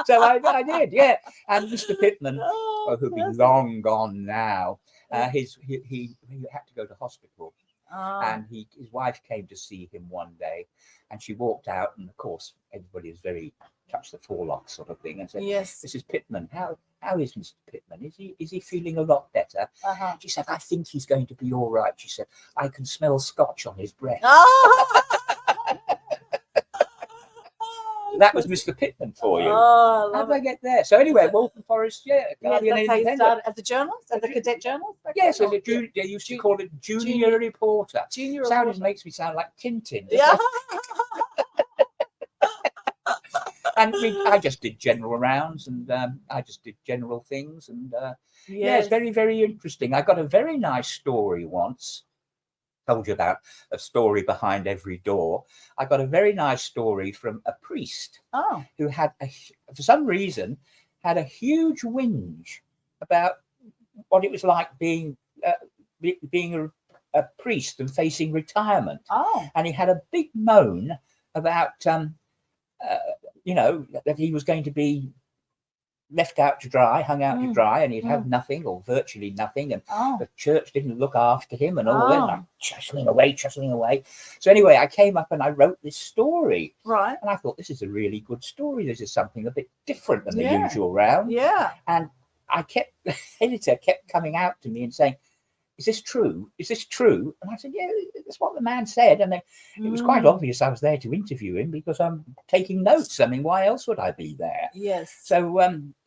So I did, yeah. And Mr. Pittman, who'd be long gone now, he had to go to hospital. And his wife came to see him one day, and she walked out, and of course everybody is very touch the forelock sort of thing, and said, "Yes, Mrs. Pittman, how is Mr. Pittman? Is he feeling a lot better?" She said, "I think he's going to be all right." She said, "I can smell scotch on his breath." that was Mr. Pittman for you. Oh, I How love did I it. get there? So anyway, Waltham Forest, Yes, Guardian that's how you Independent. started as a journalist, as a cadet journalist. back Yes, then, as a or- they used to call it junior reporter. Junior Sounded reporter. makes me sound like Tintin. Yeah. And I just did general rounds, and I just did general things, and yeah, it's very, very interesting. I got a very nice story once. Told you about a story behind every door. I got a very nice story from a priest who had, for some reason, had a huge whinge about what it was like being a priest and facing retirement. And he had a big moan about that he was going to be left out to dry, hung out to dry, and he'd have nothing or virtually nothing, and the church didn't look after him and all that. I'm chussling away. So anyway, I came up and I wrote this story. Right. And I thought, this is a really good story. This is something a bit different than the usual round. Yeah. And the editor kept coming out to me and saying, is this true? Is this true? And I said, yeah, that's what the man said. And it was quite obvious I was there to interview him because I'm taking notes. I mean, why else would I be there? Yes. So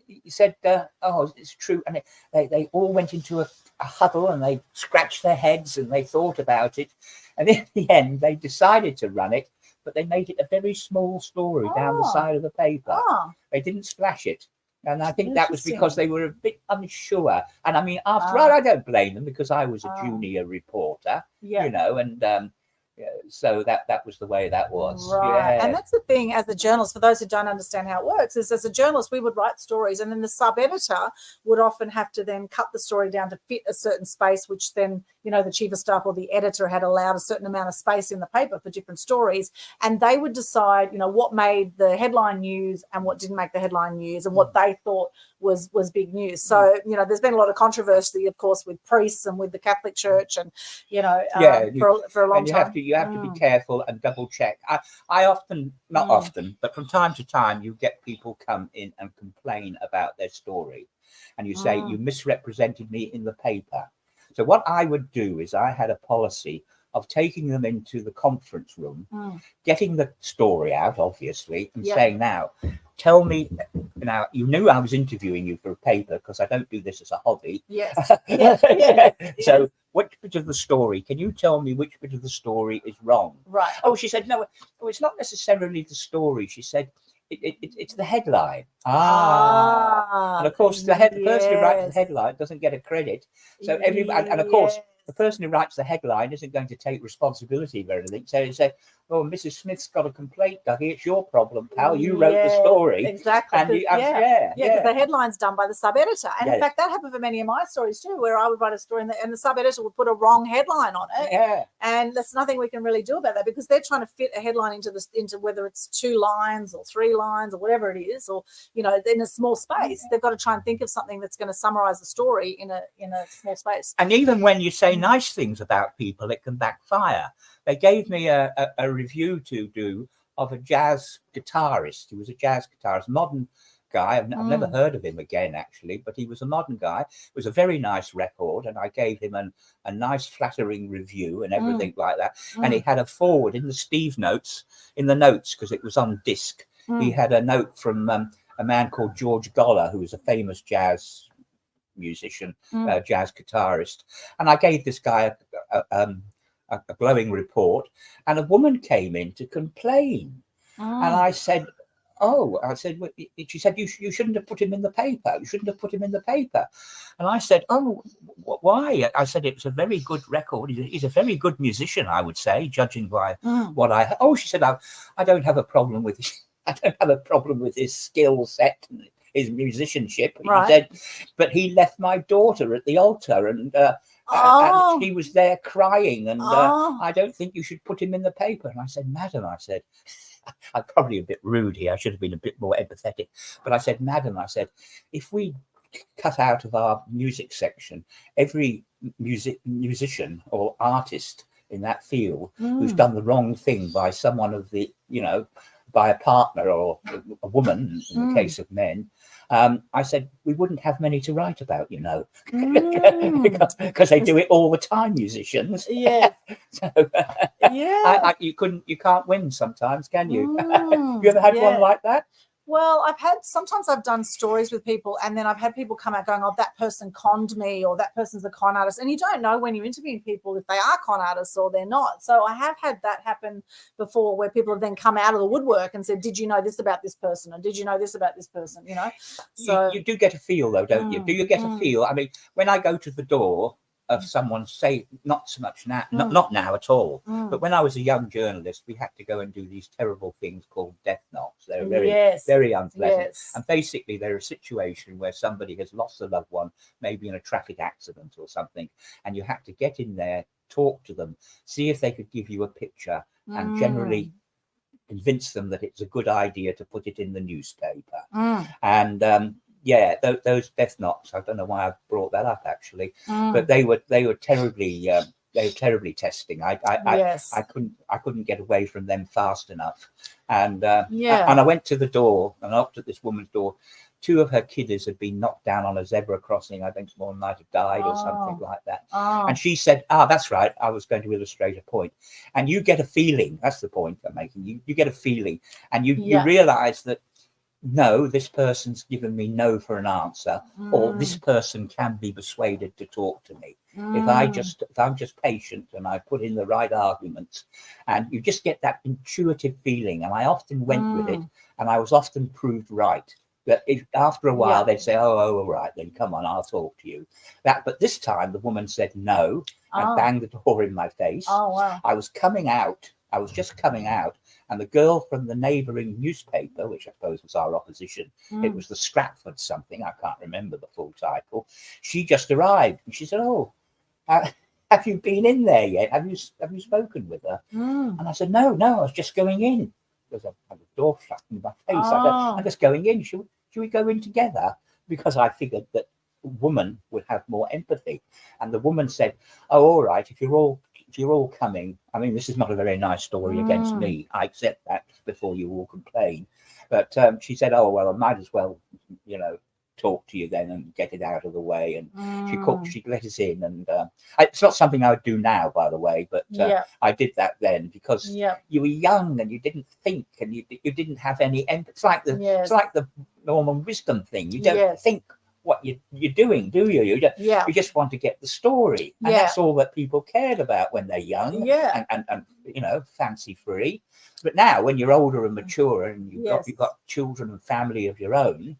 he said, oh, it's true. And they all went into a huddle and they scratched their heads and they thought about it. And in the end, they decided to run it, but they made it a very small story down the side of the paper. They didn't splash it. And I think that was because they were a bit unsure. And I mean, after all, I don't blame them because I was a junior reporter, and so that was the way that was. Right. And that's the thing as a journalist, for those who don't understand how it works, is as a journalist, we would write stories and then the sub-editor would often have to then cut the story down to fit a certain space, which then, the chief of staff or the editor had allowed a certain amount of space in the paper for different stories. And they would decide, what made the headline news and what didn't make the headline news and what they thought was big news. So, there's been a lot of controversy, of course, with priests and with the Catholic Church and, for a long time. You have to be careful and double check. I often, not often, but from time to time, you get people come in and complain about their story. And you say, you misrepresented me in the paper. So what I would do is I had a policy of taking them into the conference room, getting the story out, obviously, and saying, now, tell me, now, you knew I was interviewing you for a paper because I don't do this as a hobby. Yes. So which bit of the story, can you tell me which bit of the story is wrong? Right. Oh, she said, no, it's not necessarily the story. She said, it's the headline. And of course, the person who writes the headline doesn't get a credit. So everybody, and of course, the person who writes the headline isn't going to take responsibility for anything. So they say, oh, Mrs. Smith's got a complaint, Dougie. It's your problem, pal. You wrote the story. Exactly. And because the headline's done by the sub-editor. And in fact, that happened for many of my stories too, where I would write a story and the sub-editor would put a wrong headline on it. Yeah. And there's nothing we can really do about that because they're trying to fit a headline into whether it's 2 lines or 3 lines or whatever it is, or, in a small space. They've got to try and think of something that's going to summarize the story in a small space. And even when you say nice things about people, it can backfire. They gave me a review to do of a jazz guitarist. He was a jazz guitarist, modern guy. I've never heard of him again, actually, but he was a modern guy. It was a very nice record, and I gave him a nice, flattering review and everything like that. And he had a forward in the Steve notes, because it was on disc. He had a note from a man called George Goller, who was a famous jazz musician, jazz guitarist. And I gave this guy a glowing report, and a woman came in to complain. And I said, she said, you shouldn't have put him in the paper. You shouldn't have put him in the paper. And I said, oh, why? I said, it was a very good record. He's a very good musician, I would say, judging by what she said, I don't have a problem with I don't have a problem with his skill set and his musicianship. He said, but he left my daughter at the altar and she was there crying, and I don't think you should put him in the paper. And I said, madam, I'm probably a bit rude here. I should have been a bit more empathetic. But I said, madam, if we cut out of our music section every musician or artist in that field who's done the wrong thing by someone of the, by a partner or a woman in the case of men, I said, we wouldn't have many to write about, you know, Mm. because they do it all the time, musicians. Yes. So Yeah. you can't win sometimes, can you? Mm. You ever had one Yeah. like that? Well, sometimes I've done stories with people, and then I've had people come out going, oh, that person conned me, or that person's a con artist. And you don't know when you're interviewing people if they are con artists or they're not. So I have had that happen before, where people have then come out of the woodwork and said, did you know this about this person? Or did you know this about this person? You know, so you do get a feel though, don't you? Do you get a feel? I mean, when I go to the door of someone, say, not so much now, not now at all, but when I was a young journalist, we had to go and do these terrible things called death knocks. They're very unpleasant. Yes. And basically they're a situation where somebody has lost a loved one, maybe in a traffic accident or something, and you have to get in there, talk to them, see if they could give you a picture, and generally convince them that it's a good idea to put it in the newspaper. And yeah, those death knocks, I don't know why I brought that up actually, but they were terribly testing. I couldn't get away from them fast enough. And and I went to the door and knocked at this woman's door. Two of her kiddies had been knocked down on a zebra crossing. I think one might have died or something like that. And she said, that's right, I was going to illustrate a point. And you get a feeling, that's the point I'm making. You get a feeling, and you realize that, no, this person's given me no for an answer, or this person can be persuaded to talk to me. If I'm just patient and I put in the right arguments, and you just get that intuitive feeling. And I often went with it, and I was often proved right. That after a while they'd say, oh, all right, then come on, I'll talk to you. But this time the woman said no and banged the door in my face. Oh, wow. I was just coming out, and the girl from the neighbouring newspaper, which I suppose was our opposition, it was the Stratford something, I can't remember the full title. She just arrived, and she said, oh, have you been in there yet? Have you spoken with her? And I said, no, I was just going in. Because I had the door shut in my face. I'm just going in. Should we go in together? Because I figured that a woman would have more empathy. And the woman said, oh, all right, if you're all coming. I mean, this is not a very nice story against me. I accept that before you all complain. But she said, oh, well, I might as well, you know, talk to you then and get it out of the way. And she let us in. And it's not something I would do now, by the way, but I did that then because you were young and you didn't think, and you didn't have any empathy. It's like the Norman wisdom thing. You don't think what you're doing, do you? You just want to get the story, and that's all that people cared about when they're young and you know, fancy free. But now when you're older and mature and you've got children and family of your own,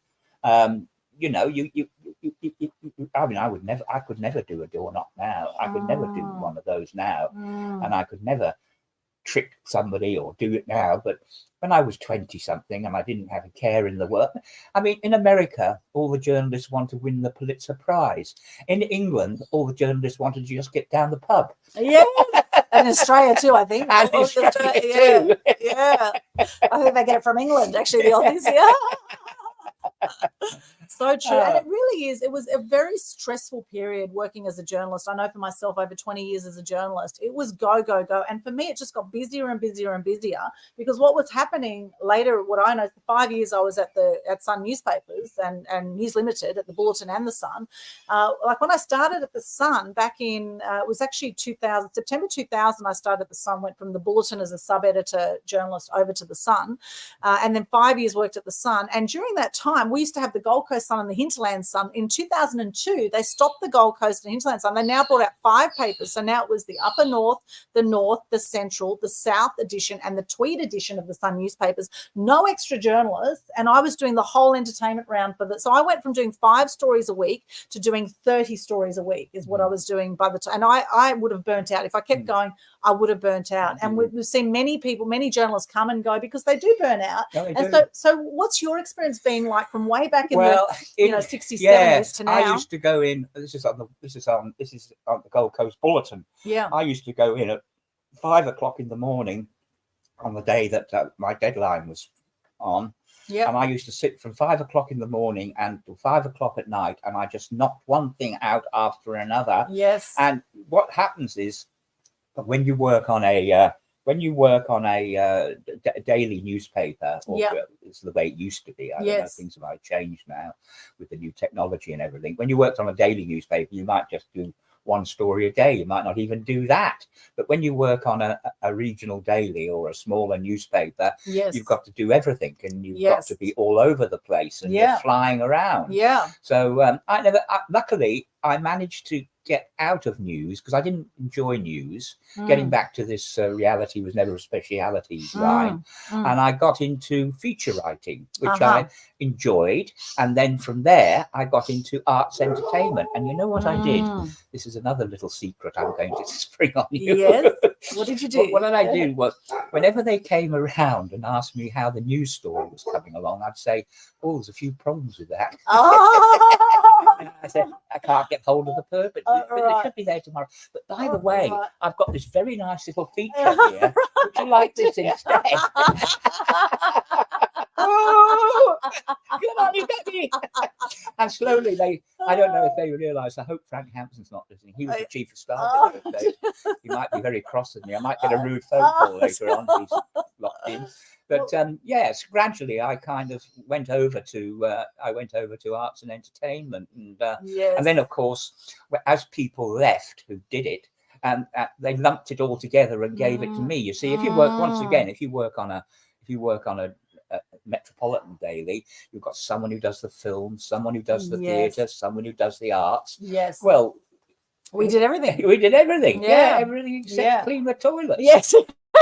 you know, I mean, I could never do a door knock now. I could never do one of those now, and I could never trick somebody or do it now. But when I was 20 something and I didn't have a care in the work, I mean, in America, all the journalists want to win the Pulitzer Prize. In England, all the journalists wanted to just get down the pub. Yeah. And Australia too, I think. And Australia too. Yeah. I think they get it from England, actually, the Aussies. So true. And it really is. It was a very stressful period working as a journalist. I know for myself, over 20 years as a journalist, it was go, go, go. And for me, it just got busier and busier and busier, because what was happening later, what I know, for 5 years I was at Sun newspapers and News Limited at the Bulletin and the Sun. Like when I started at the Sun back in, it was actually September 2000, I started at the Sun, went from the Bulletin as a sub-editor journalist over to the Sun. And then 5 years worked at the Sun. And during that time, we used to have the Gold Coast Sun and the Hinterland Sun. In 2002, they stopped the Gold Coast and Hinterland Sun. They now brought out 5 papers. So now it was the Upper North, the Central, the South edition, and the Tweed edition of the Sun newspapers. No extra journalists. And I was doing the whole entertainment round for that. So I went from doing 5 stories a week to doing 30 stories a week is what I was doing by the time. And I would have burnt out. If I kept going, I would have burnt out. And we've seen many people, many journalists come and go because they do burn out. No, they and do. So what's your experience been like from way back in the 60s, 70s to now? I used to go in. This is on the Gold Coast Bulletin. Yeah. I used to go in at 5 o'clock in the morning on the day that my deadline was on. Yeah. And I used to sit from 5 o'clock in the morning until 5 o'clock at night, and I just knocked one thing out after another. Yes. And what happens is, when you work on a when you work on a daily newspaper, or Yeah. it's the way it used to be. I don't know, Yes. things might change now with the new technology and everything. When you worked on a daily newspaper, you might just do one story a day. You might not even do that. But when you work on a regional daily or a smaller newspaper, Yes. you've got to do everything, and you've got Yes. to be all over the place, and Yeah. you're flying around. Yeah. So luckily, I managed to get out of news because I didn't enjoy news. Getting back to this, reality was never a speciality line. And I got into feature writing, which I enjoyed. And then from there, I got into arts entertainment. And you know what I did? This is another little secret I'm going to spring on you. Yes. What did you do? What did I do was, whenever they came around and asked me how the news story was coming along, I'd say, oh, there's a few problems with that. I said, I can't get hold of the perp, but it should be there tomorrow. But by the way, I've got this very nice little feature here. Would you like this instead? Oh, come on, you got me. And slowly I don't know if they realise, I hope Frank Hampson's not listening. He was the chief of staff in those days. He might be very cross with me. I might get a rude phone call later on if he's locked in. But yes, gradually I kind of went over to arts and entertainment, and then of course, as people left who did it, and they lumped it all together and gave it to me. You see, if you work on a metropolitan daily, you've got someone who does the film, someone who does the theatre, someone who does the arts. Yes. Well, we did everything. We did everything. Yeah, everything except clean the toilets. Yes.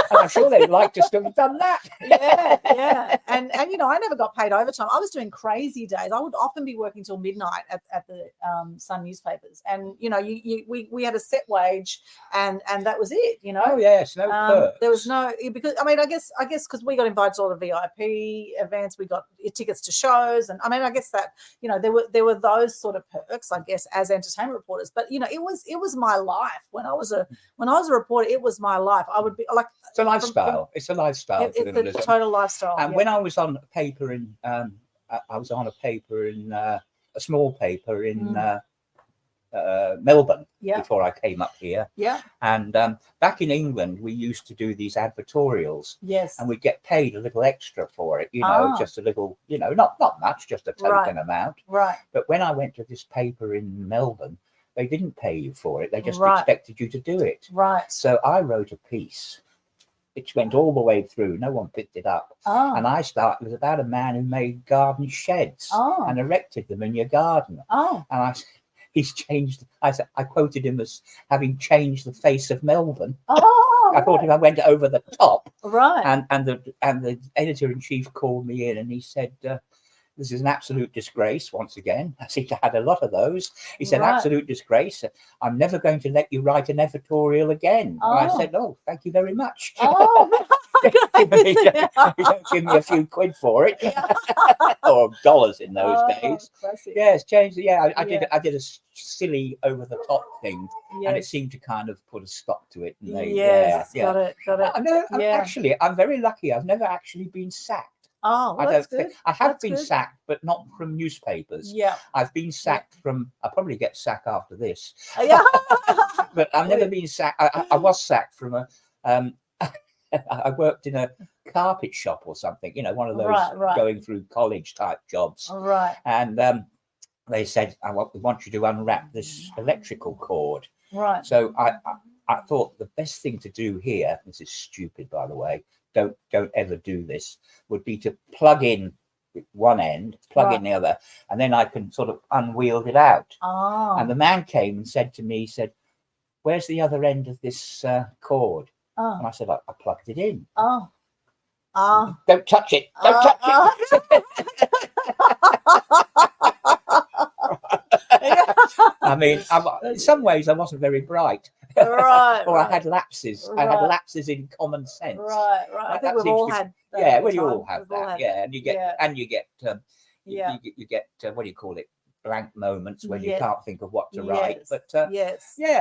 And I'm sure they'd like to still have done that. Yeah. And you know, I never got paid overtime. I was doing crazy days. I would often be working till midnight at the Sun newspapers. And you know, we had a set wage, and that was it. You know. Oh yes, no perks. There was no, because I mean, I guess because we got invited to all the VIP events, we got tickets to shows, and I mean, I guess that, you know, there were those sort of perks, I guess, as entertainment reporters. But you know, it was my life when I was a reporter. It was my life. I would be like. It's a lifestyle. It's a lifestyle. It's a total lifestyle. And when I was on a paper in, a small paper in Melbourne before I came up here. Yeah. And back in England, we used to do these advertorials. Yes. And we'd get paid a little extra for it. You know, just a little. You know, not much, just a token amount. Right. But when I went to this paper in Melbourne, they didn't pay you for it. They just expected you to do it. Right. So I wrote a piece. It went all the way through. No one picked it up. And I started. It was about a man who made garden sheds and erected them in your garden. And he's changed. I quoted him as having changed the face of Melbourne. I thought if I went over the top. Right. And the editor in chief called me in, and he said, this is an absolute disgrace once again. I seem to have had a lot of those. He said, absolute disgrace. I'm never going to let you write an editorial again. And I said, oh, thank you very much. You don't give me a few quid for it. Or dollars in those days. Classic. Yeah, it's changed. Yeah, I did a silly over the top thing, and it seemed to kind of put a stop to it. And got it. Actually, I'm very lucky. I've never actually been sacked. Oh, well, that's good. I have been sacked, but not from newspapers. Yeah. I've been sacked from, I'll probably get sacked after this. Yeah. But I've never been sacked. I was sacked from I worked in a carpet shop or something, you know, one of those going through college type jobs. Right. And they said, we want you to unwrap this electrical cord. Right. So I thought the best thing to do here, this is stupid, by the way, don't ever do this, would be to plug in one end, plug in the other, and then I can sort of unwield it out. And the man came and said to me, where's the other end of this cord? And I said, I plugged it in. Don't touch it. Don't touch it. I mean, in some ways I wasn't very bright. Or I had lapses. I had lapses in common sense. Right. I think we've all had that. Yeah, well, you all have that. Yeah, and you get you get what do you call it? Blank moments when you can't think of what to write. But yeah,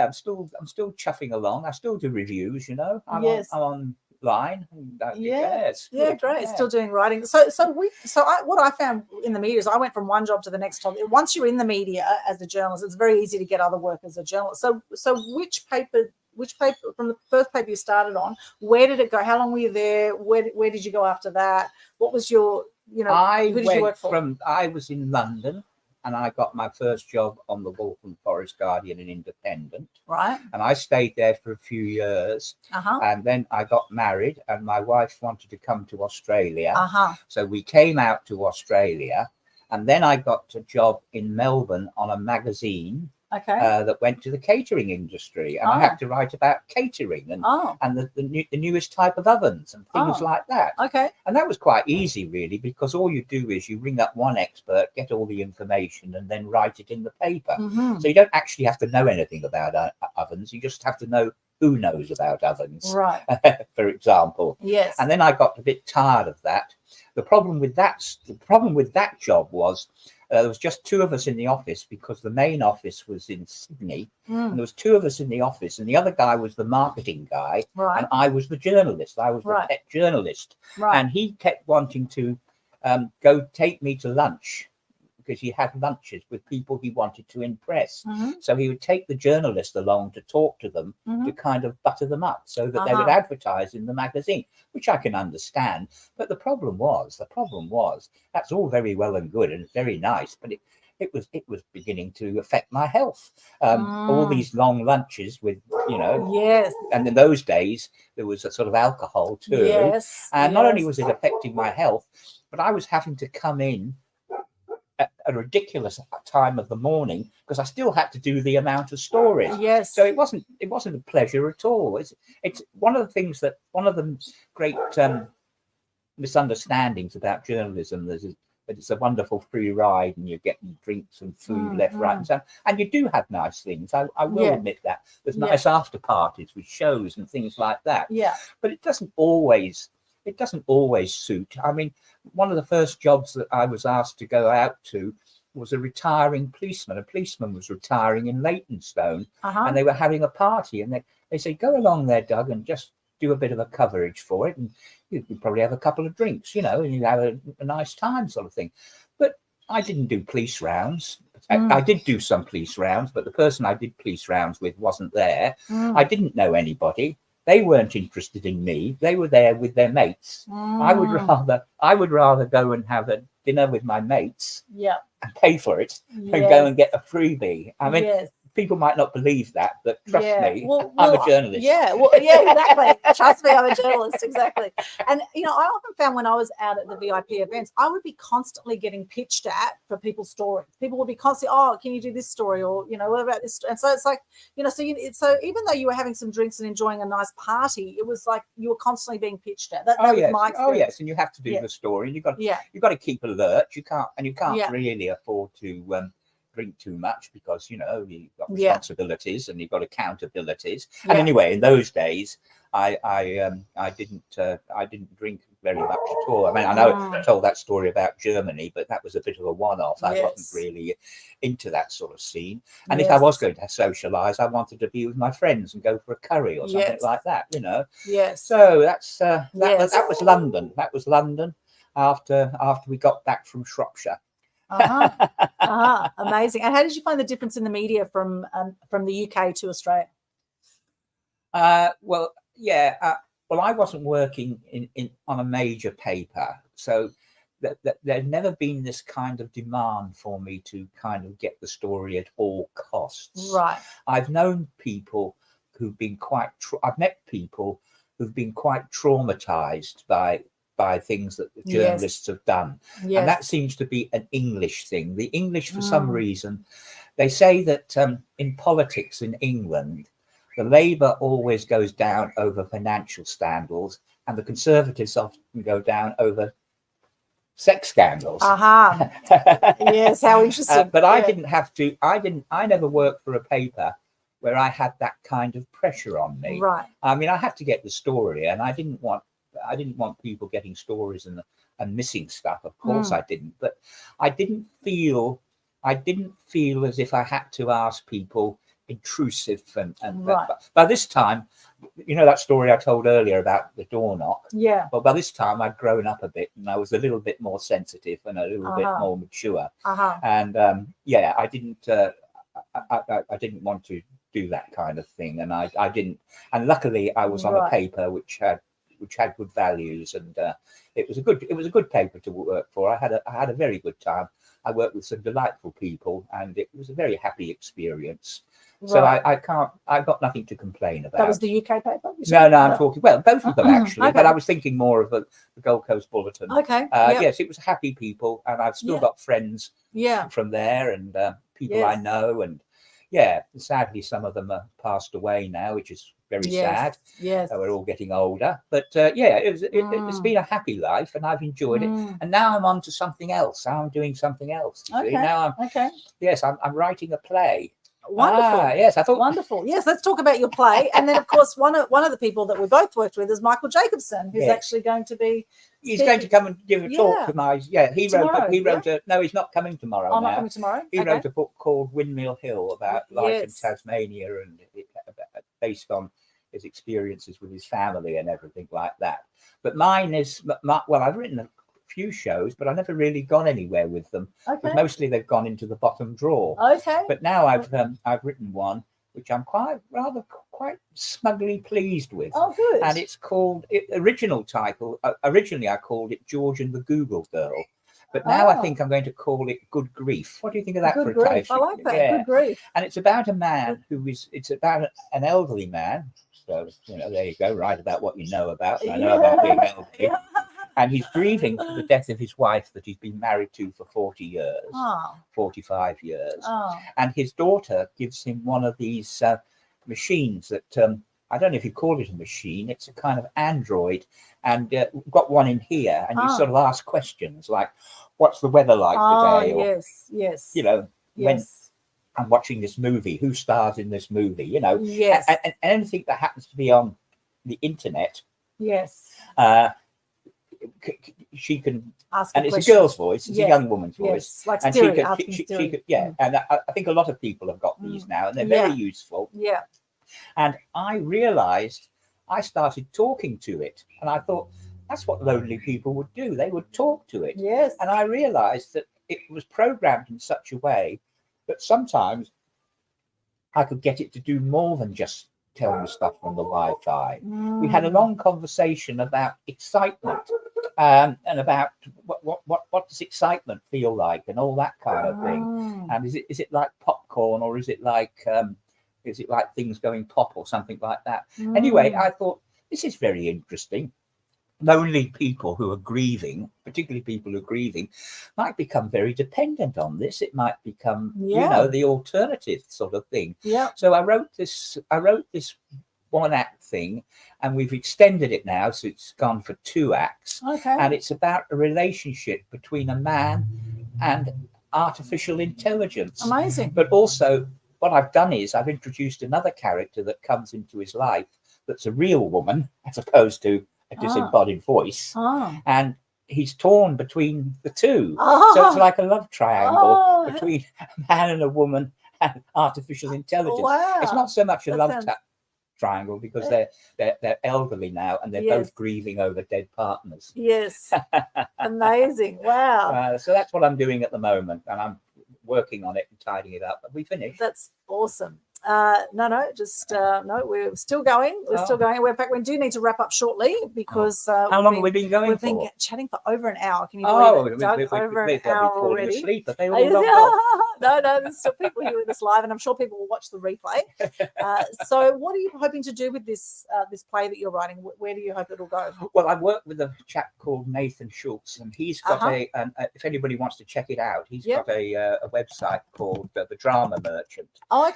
I'm still chuffing along. I still do reviews. You know, I'm online. Great. Still doing writing. What I found in the media is I went from one job to the next job. Once you're in the media as a journalist, it's very easy to get other work as a journalist. So which paper which paper, from the first paper you started on, where did it go? How long were you there? Where did you go after that? What was your, who did you work for? I was in London, and I got my first job on the Waltham Forest Guardian and Independent. Right. And I stayed there for a few years. And then I got married, and my wife wanted to come to Australia. So we came out to Australia, and then I got a job in Melbourne on a magazine that went to the catering industry, and I had to write about catering and the newest type of ovens and things like that. And that was quite easy, really, because all you do is you ring up one expert, get all the information, and then write it in the paper. So you don't actually have to know anything about ovens. You just have to know who knows about ovens, right? For example. Yes. And then I got a bit tired of that. The problem with that job was there was just two of us in the office, because the main office was in Sydney, and there was two of us in the office, and the other guy was the marketing guy, and I was the journalist. I was the pet journalist, and he kept wanting to go take me to lunch, because he had lunches with people he wanted to impress. So he would take the journalist along to talk to them, to kind of butter them up so that they would advertise in the magazine, which I can understand. But the problem was that's all very well and good and very nice, but it was beginning to affect my health. All these long lunches with, yes, and in those days there was a sort of alcohol too. Yes. And not only was it affecting my health, but I was having to come in at a ridiculous time of the morning, because I still had to do the amount of stories. Yes. So it wasn't a pleasure at all. It's one of the great misunderstandings about journalism. That it's a wonderful free ride, and you're getting drinks and food left, right, and center. And you do have nice things. I will admit that. There's nice after parties with shows and things like that. Yeah. But it doesn't always suit. I mean, one of the first jobs that I was asked to go out to was a retiring policeman. A policeman was retiring in Leytonstone, and they were having a party, and they said, "Go along there, Doug, and just do a bit of a coverage for it, and you probably have a couple of drinks, and you have a nice time," sort of thing. But I didn't do police rounds. I did do some police rounds, but the person I did police rounds with wasn't there. I didn't know anybody. They weren't interested in me. They were there with their mates. I would rather go and have a dinner with my mates, and pay for it, and go and get a freebie. I mean, people might not believe that, but trust me, I'm a journalist. Exactly. Trust me, I'm a journalist, exactly. And I often found when I was out at the VIP events, I would be constantly getting pitched at for people's stories. People would be constantly, "Oh, can you do this story?" Or what about this? And so it's like, so even though you were having some drinks and enjoying a nice party, it was like you were constantly being pitched at. That was my experience. Oh yes, and you have to do the story, and you've got to keep alert. You can't really afford to drink too much, because you've got responsibilities and you've got accountabilities. And anyway, in those days, I didn't drink very much at all. I mean, I know I told that story about Germany, but that was a bit of a one-off. I wasn't really into that sort of scene. And if I was going to socialise, I wanted to be with my friends and go for a curry or something like that. Yes. So that was London. That was London after we got back from Shropshire. Amazing. And how did you find the difference in the media from the UK to Australia? Well, I wasn't working on a major paper, so there'd never been this kind of demand for me to kind of get the story at all costs. Right. I've known people who've been I've met people who've been quite traumatized by things that the journalists have done. And that seems to be an English thing. The English, for some reason, they say that in politics in England, the Labour always goes down over financial scandals, and the Conservatives often go down over sex scandals. Yes, how interesting. But I didn't have to. I never worked for a paper where I had that kind of pressure on me. Right. I mean, I had to get the story, and I didn't want people getting stories and missing stuff. Of course I didn't, but I didn't feel as if I had to ask people intrusive and by this time, that story I told earlier about the door knock. Yeah. Well, by this time I'd grown up a bit, and I was a little bit more sensitive and a little bit more mature. And I didn't want to do that kind of thing, and I didn't. And luckily, I was on a paper which had good values, and it was a good paper to work for. I had a very good time. I worked with some delightful people, and it was a very happy experience. So I've got nothing to complain about. That was the UK paper? No, I'm talking, well, both of them actually, but I was thinking more of the Gold Coast Bulletin. Okay. Yes, it was happy people, and I've still got friends from there, and people I know, and sadly some of them have passed away now, which is very sad. Yes. We're all getting older, but it's been a happy life, and I've enjoyed it. And now I'm on to something else. Now I'm doing something else. See? Now I'm writing a play. Wonderful. Yes, I thought wonderful. Yes, let's talk about your play. And then, of course, one of the people that we both worked with is Michael Jacobson, who's actually going to be. He's going to come and give a talk to my. He wrote a. No, he's not coming tomorrow. Not coming tomorrow. He wrote a book called Windmill Hill about life in Tasmania, and based on his experiences with his family and everything like that. But mine is well, I've written a few shows, but I've never really gone anywhere with them. Mostly they've gone into the bottom drawer. But now I've written one which I'm quite smugly pleased with. Oh, good. And it's called originally I called it George and the Google Girl. But now I think I'm going to call it Good Grief. What do you think of that for a title? I like that. Good Grief. And it's about a man it's about an elderly man. So, there you go, write about what you know about. I know about being elderly. And he's grieving for the death of his wife that he's been married to for 40 years, 45 years. And his daughter gives him one of these machines that, I don't know if you call it a machine, it's a kind of android. And we've got one in here, and you sort of ask questions like, what's the weather like today? Or, yes. When I'm watching this movie, who stars in this movie? Yes. And anything that happens to be on the internet. Yes. She can ask, and it's a girl's voice, it's a young woman's voice, like and Siri, she could, and I think a lot of people have got these now, and they're very useful. And I realized I started talking to it, and I thought that's what lonely people would do. They would talk to it. And I realized that it was programmed in such a way that sometimes I could get it to do more than just tell me stuff on the Wi-Fi. We had a long conversation about excitement, and about what does excitement feel like, and all that kind of thing. And is it like popcorn, or is it like things going pop or something like that? Anyway, I thought this is very interesting. Lonely people who are grieving, particularly people who are grieving, might become very dependent on this. It might become, the alternative sort of thing. So I wrote this one act thing, and we've extended it now, so it's gone for 2 acts. And it's about a relationship between a man and artificial intelligence. Amazing. But also, what I've done is I've introduced another character that comes into his life that's a real woman, as opposed to a disembodied voice, and he's torn between the two. So it's like a love triangle between a man and a woman and artificial intelligence. It's not so much a love triangle, because they're elderly now, and they're both grieving over dead partners. Amazing. Wow. So that's what I'm doing at the moment, and I'm working on it and tidying it up, but we finished. That's awesome. We're still going. We're still going. In fact, we do need to wrap up shortly, because how long have we been going for? We've been chatting for over an hour. Can you believe it, Doug? Over an hour already. Asleep, but they all logged off. No, there's still people here with us live, and I'm sure people will watch the replay. So what are you hoping to do with this play that you're writing? Where do you hope it'll go? Well, I work with a chap called Nathan Schultz, and he's got if anybody wants to check it out, he's got a website called The Drama Merchant.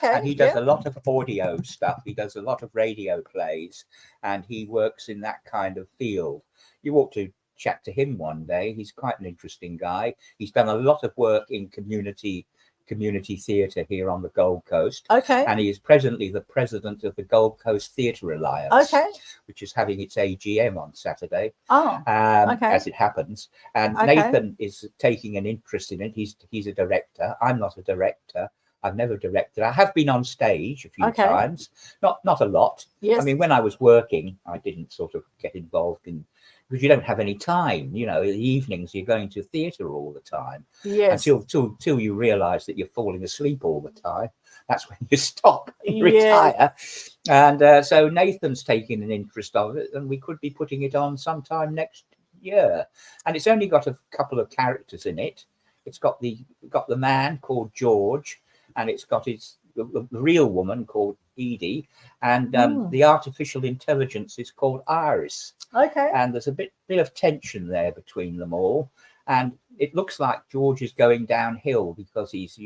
And he does a lot of audio stuff. He does a lot of radio plays, and he works in that kind of field. You ought to chat to him one day. He's quite an interesting guy. He's done a lot of work in community theatre here on the Gold Coast. And he is presently the president of the Gold Coast Theatre Alliance, which is having its AGM on Saturday, as it happens. And Nathan is taking an interest in it. He's a director. I'm not a director. I've never directed. I have been on stage a few times, not a lot. I mean, when I was working, I didn't sort of get involved in because you don't have any time. In the evenings you're going to theatre all the time, Yes. until you realise that you're falling asleep all the time. That's when you stop and Yes. retire. And so Nathan's taking an interest of it, and we could be putting it on sometime next year. And it's only got a couple of characters in it. It's got the man called George, and it's got the real woman called Edie, and the artificial intelligence is called Iris. Okay. And there's a bit of tension there between them all. And it looks like George is going downhill because he's,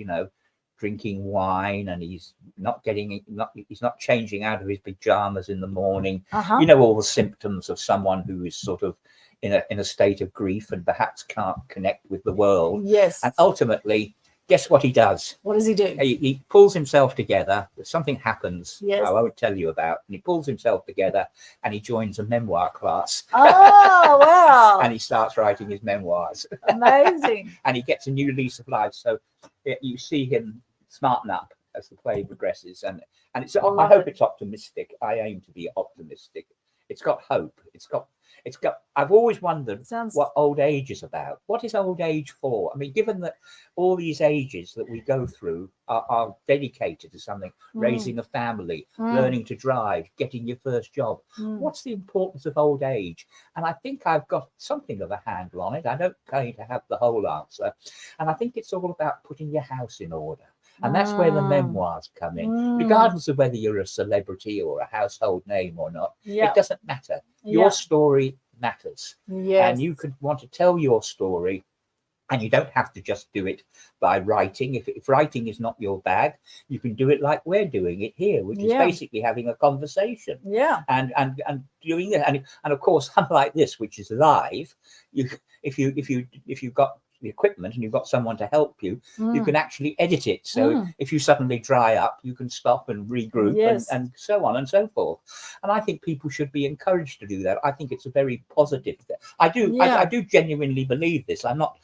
drinking wine, and he's not changing out of his pajamas in the morning. All the symptoms of someone who is sort of in a state of grief and perhaps can't connect with the world. Yes. And ultimately, guess what he does? What does he do? He pulls himself together. Something happens. Yes. I won't tell you about. And he pulls himself together and he joins a memoir class. Oh, wow. And he starts writing his memoirs. Amazing. And he gets a new lease of life. So you see him smarten up as the play progresses. And it's I hope it's optimistic. I aim to be optimistic. It's got hope. I've always wondered what old age is about. What is old age for? I mean, given that all these ages that we go through are dedicated to something, raising a family, learning to drive, getting your first job. What's the importance of old age? And I think I've got something of a handle on it. I don't claim to have the whole answer. And I think it's all about putting your house in order. And that's where the memoirs come in, regardless of whether you're a celebrity or a household name or not. It doesn't matter. Your story matters. Yes. And you could want to tell your story, and you don't have to just do it by writing. If writing is not your bag, you can do it like we're doing it here, which is basically having a conversation. Yeah. And doing it. And of course, unlike this, which is live, if you've got the equipment and you've got someone to help you, you can actually edit it. So if you suddenly dry up, you can stop and regroup and so on and so forth. And I think people should be encouraged to do that. I think it's a very positive thing. I do genuinely believe this. I'm not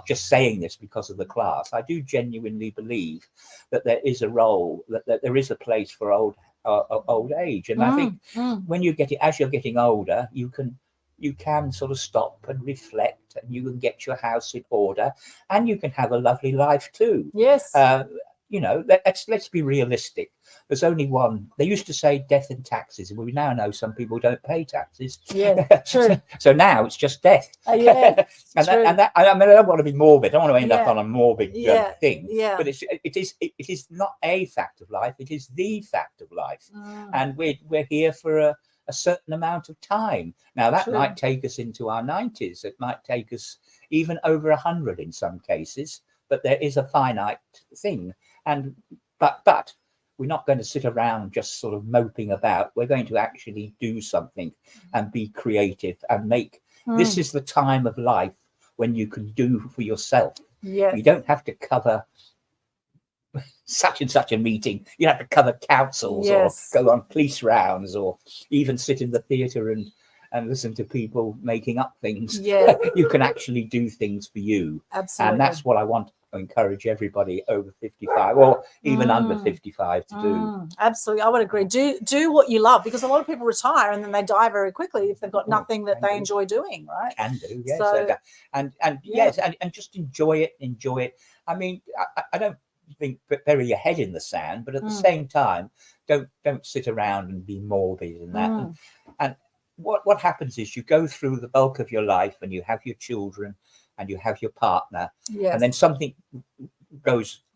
just saying this because of the class. I do genuinely believe that there is a role, that there is a place for old age. And I think when as you're getting older, you can sort of stop and reflect, and you can get your house in order, and you can have a lovely life too. Yes. Let's be realistic. There's only one. They used to say death and taxes, and we now know some people don't pay taxes. Yeah, true. So now it's just death. Yeah, I don't want to be morbid. I don't want to end up on a morbid thing. Yeah. But it is not a fact of life. It is the fact of life, and we're here for a certain amount of time. Now that might take us into our 90s. It might take us even over 100 in some cases, but there is a finite thing. But we're not going to sit around just sort of moping about. We're going to actually do something and be creative and make. This is the time of life when you can do for yourself. Yes. You don't have to cover such and such a meeting. You have to cover councils or go on police rounds or even sit in the theatre and listen to people making up things. You can actually do things for you. Absolutely. And that's what I want to encourage everybody over 55 or even under 55 to do. Absolutely. I would agree. Do what you love, because a lot of people retire and then they die very quickly if they've got nothing that they enjoy doing, right? Can do, yes. So, and just enjoy it. I mean, I don't think bury your head in the sand, but at the same time, don't sit around and be morbid in that. And what happens is you go through the bulk of your life and you have your children and you have your partner, and then something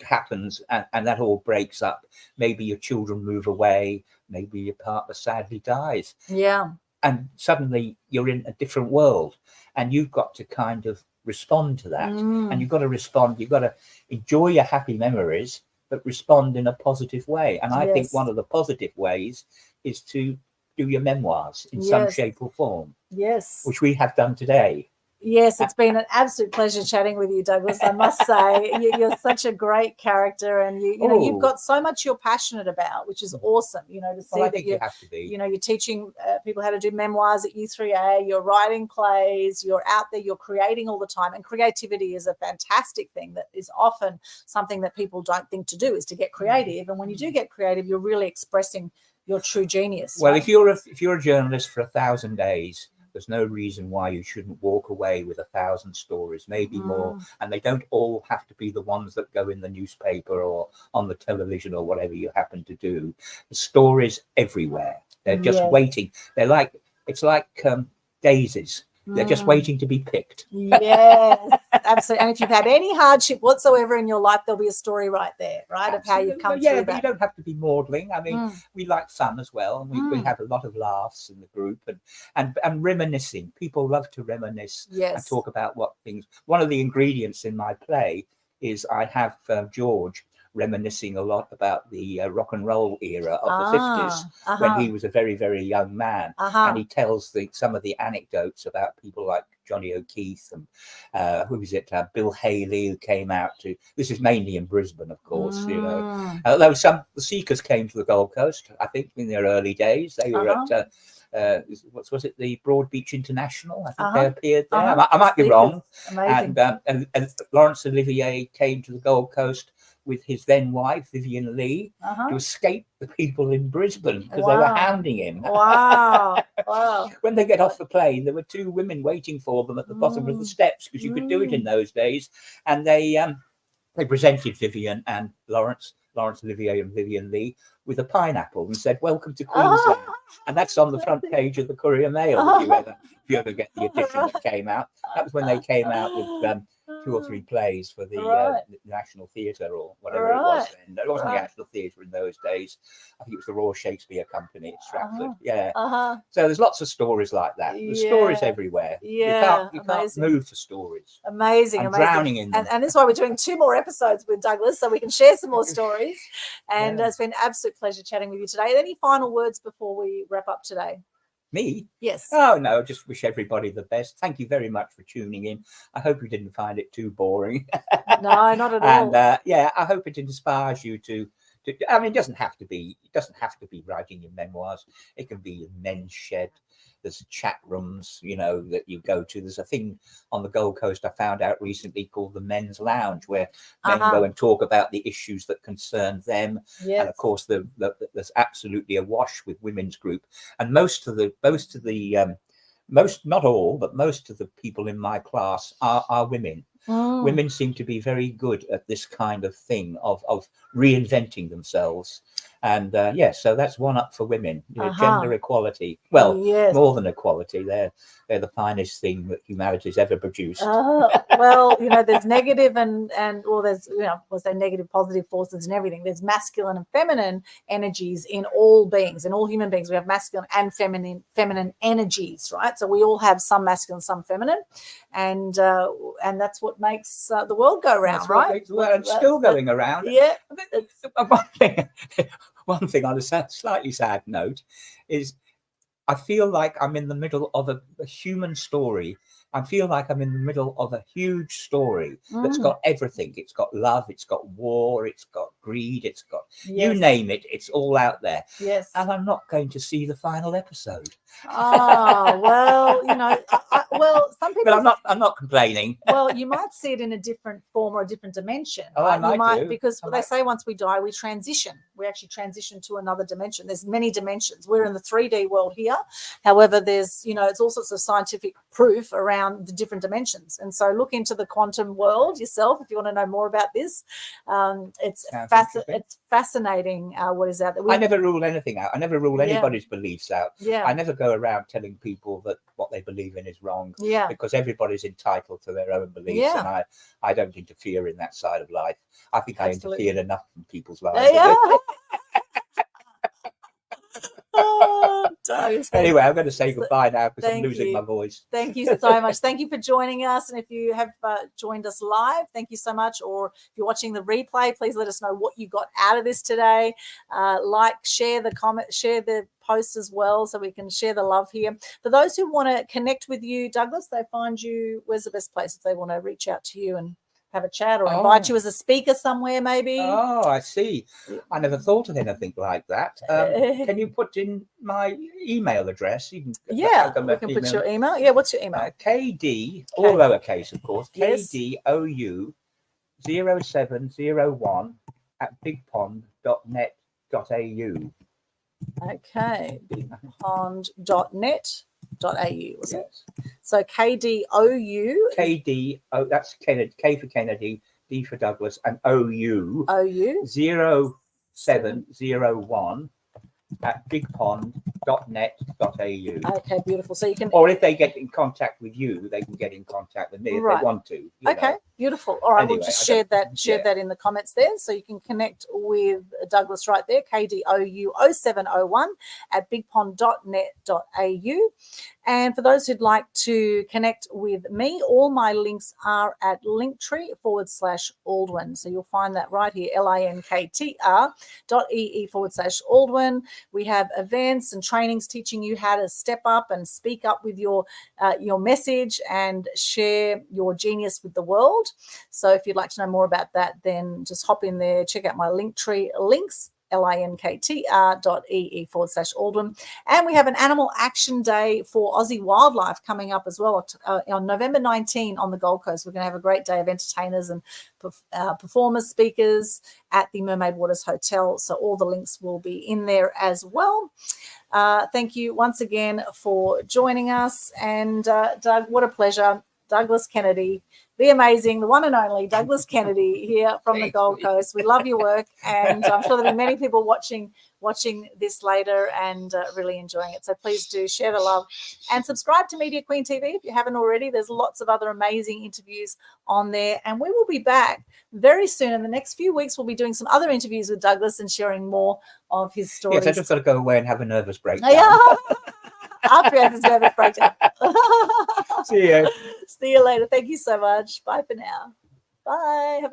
happens and that all breaks up. Maybe your children move away, maybe your partner sadly dies, and suddenly you're in a different world, and you've got to kind of respond to that. And you've got to enjoy your happy memories, but respond in a positive way. And I think one of the positive ways is to do your memoirs in some shape or form, which we have done today. Yes, it's been an absolute pleasure chatting with you, Douglas. I must say, you're such a great character, and you've got so much you're passionate about, which is awesome. To see that you have to be. You're teaching people how to do memoirs at U3A. You're writing plays. You're out there. You're creating all the time, and creativity is a fantastic thing that is often something that people don't think to do, is to get creative. And when you do get creative, you're really expressing your true genius. Well, right? if you're a journalist for 1,000 days, there's no reason why you shouldn't walk away with 1,000 stories, maybe more. And they don't all have to be the ones that go in the newspaper or on the television or whatever you happen to do. The stories everywhere. They're just waiting. It's like daisies. They're just waiting to be picked. Yes, absolutely. And if you've had any hardship whatsoever in your life, there'll be a story right there, right? Absolutely. Of how you've come through but that. You don't have to be maudling. I mean, we like fun as well. And we have a lot of laughs in the group and reminiscing. People love to reminisce and talk about what things. One of the ingredients in my play is I have George reminiscing a lot about the rock and roll era of the 50s when he was a very, very young man. And he tells some of the anecdotes about people like Johnny O'Keefe and who was it? Bill Haley, who came out to. This is mainly in Brisbane, of course. You know, although the Seekers came to the Gold Coast, I think, in their early days. They were at what was it? The Broadbeach International. I think they appeared there. I might be wrong. Amazing. And Laurence Olivier came to the Gold Coast with his then wife Vivian Lee to escape the people in Brisbane because they were hounding him. Wow. When they get off the plane, there were two women waiting for them at the bottom of the steps because you could do it in those days, and they presented Vivian and Laurence Olivier and Vivian Lee with a pineapple and said, "Welcome to Queensland." And that's on the front page of the Courier Mail if you ever get the edition that came out. That was when they came out with 2 or 3 plays for the National Theatre or whatever it was then. It wasn't the National Theatre in those days. I think it was the Royal Shakespeare Company at Stratford. So there's lots of stories like that. There's stories everywhere. You can't move for stories. Amazing. Drowning in them. And this is why we're doing 2 more episodes with Douglas so we can share some more stories. And it's been an absolute pleasure chatting with you today. Any final words before we wrap up today? Me? Yes. Oh, no, just wish everybody the best. Thank you very much for tuning in. I hope you didn't find it too boring. No, not at all. And I hope it inspires you to I mean, it doesn't have to be writing your memoirs. It can be in men's shed. There's chat rooms, you know, that you go to. There's a thing on the Gold Coast I found out recently called the Men's Lounge, where men go and talk about the issues that concern them. And of course, there's absolutely awash with women's group. And most, not all, but most of the people in my class are women. Women seem to be very good at this kind of thing of reinventing themselves. And so that's one up for women. Gender equality. Well, more than equality. They're the finest thing that humanity's ever produced. Well, you know, there's negative and there's, you know, we'll say negative, positive forces and everything. There's masculine and feminine energies in all beings, in all human beings. We have masculine and feminine energies, right? So we all have some masculine, some feminine, and that's what makes the world go round, right? It's still going around. Yeah. One thing on a slightly sad note is I feel like I'm in the middle of a human story. I feel like I'm in the middle of a huge story that's got everything. It's got love, it's got war, it's got greed, it's got you name it, it's all out there. Yes. And I'm not going to see the final episode. Oh, well, you know, some people. But I'm not complaining. Well, you might see it in a different form or a different dimension. Oh, right? I might do. Because they say once we die, we transition. We actually transition to another dimension. There's many dimensions. We're in the 3D world here. However, there's, you know, it's all sorts of scientific proof around the different dimensions. And so look into the quantum world yourself if you want to know more about this. It's fascinating what is out there. I never rule anything out. I never rule anybody's beliefs out. Yeah. I never go around telling people that what they believe in is wrong. Yeah. Because everybody's entitled to their own beliefs. Yeah. And I don't interfere in that side of life. I think I interfered enough in people's lives. Yeah. Anyway, I'm going to say goodbye now because I'm losing my voice. Thank you so much. Thank you for joining us. And if you have joined us live, thank you so much. Or if you're watching the replay, please let us know what you got out of this today. Share the comment, share the post as well so we can share the love here. For those who want to connect with you, Douglas, they find you, where's the best place if they want to reach out to you and have a chat or invite you as a speaker somewhere maybe? Oh, I see. I never thought of anything like that. Can you put in my email address? You can, we can put your email. Yeah, what's your email? KD, all lowercase, of course, KDOU 0701 @bigpond.net.au. Okay, bigpond.net. was it? Yes. So KDOU. KDO, that's Kennedy, K for Kennedy, D for Douglas, and OU. OU. 0701 at bigpond.net.au. Okay, beautiful. So you can, or if they get in contact with you, they can get in contact with me if Right. they want to. you okay, know. beautiful. All right, Anyway, we'll just I share don't- that in the comments there, so you can connect with Douglas right there. KDOU 0701 at bigpond.net.au. And for those who'd like to connect with me, all my links are at linktree/Aldwin. So you'll find that right here, linktr.ee/Aldwin. We have events and trainings teaching you how to step up and speak up with your message and share your genius with the world. So if you'd like to know more about that, then just hop in there, check out my Linktree links, linktr.ee/Aldwin. And we have an Animal Action Day for Aussie Wildlife coming up as well on November 19 on the Gold Coast. We're going to have a great day of entertainers and performers, speakers at the Mermaid Waters Hotel. So all the links will be in there as well. Thank you once again for joining us. And Doug, what a pleasure. Douglas Kennedy, the amazing, the one and only Douglas Kennedy here from the Gold Coast. We love your work, and I'm sure there'll be many people watching this later and really enjoying it. So please do share the love and subscribe to Media Queen TV if you haven't already. There's lots of other amazing interviews on there, and we will be back very soon. In the next few weeks, we'll be doing some other interviews with Douglas and sharing more of his stories. Yes, I just got to go away and have a nervous breakdown. Yeah. After he has his nervous breakdown. See you. See you later. Thank you so much. Bye for now. Bye. Have a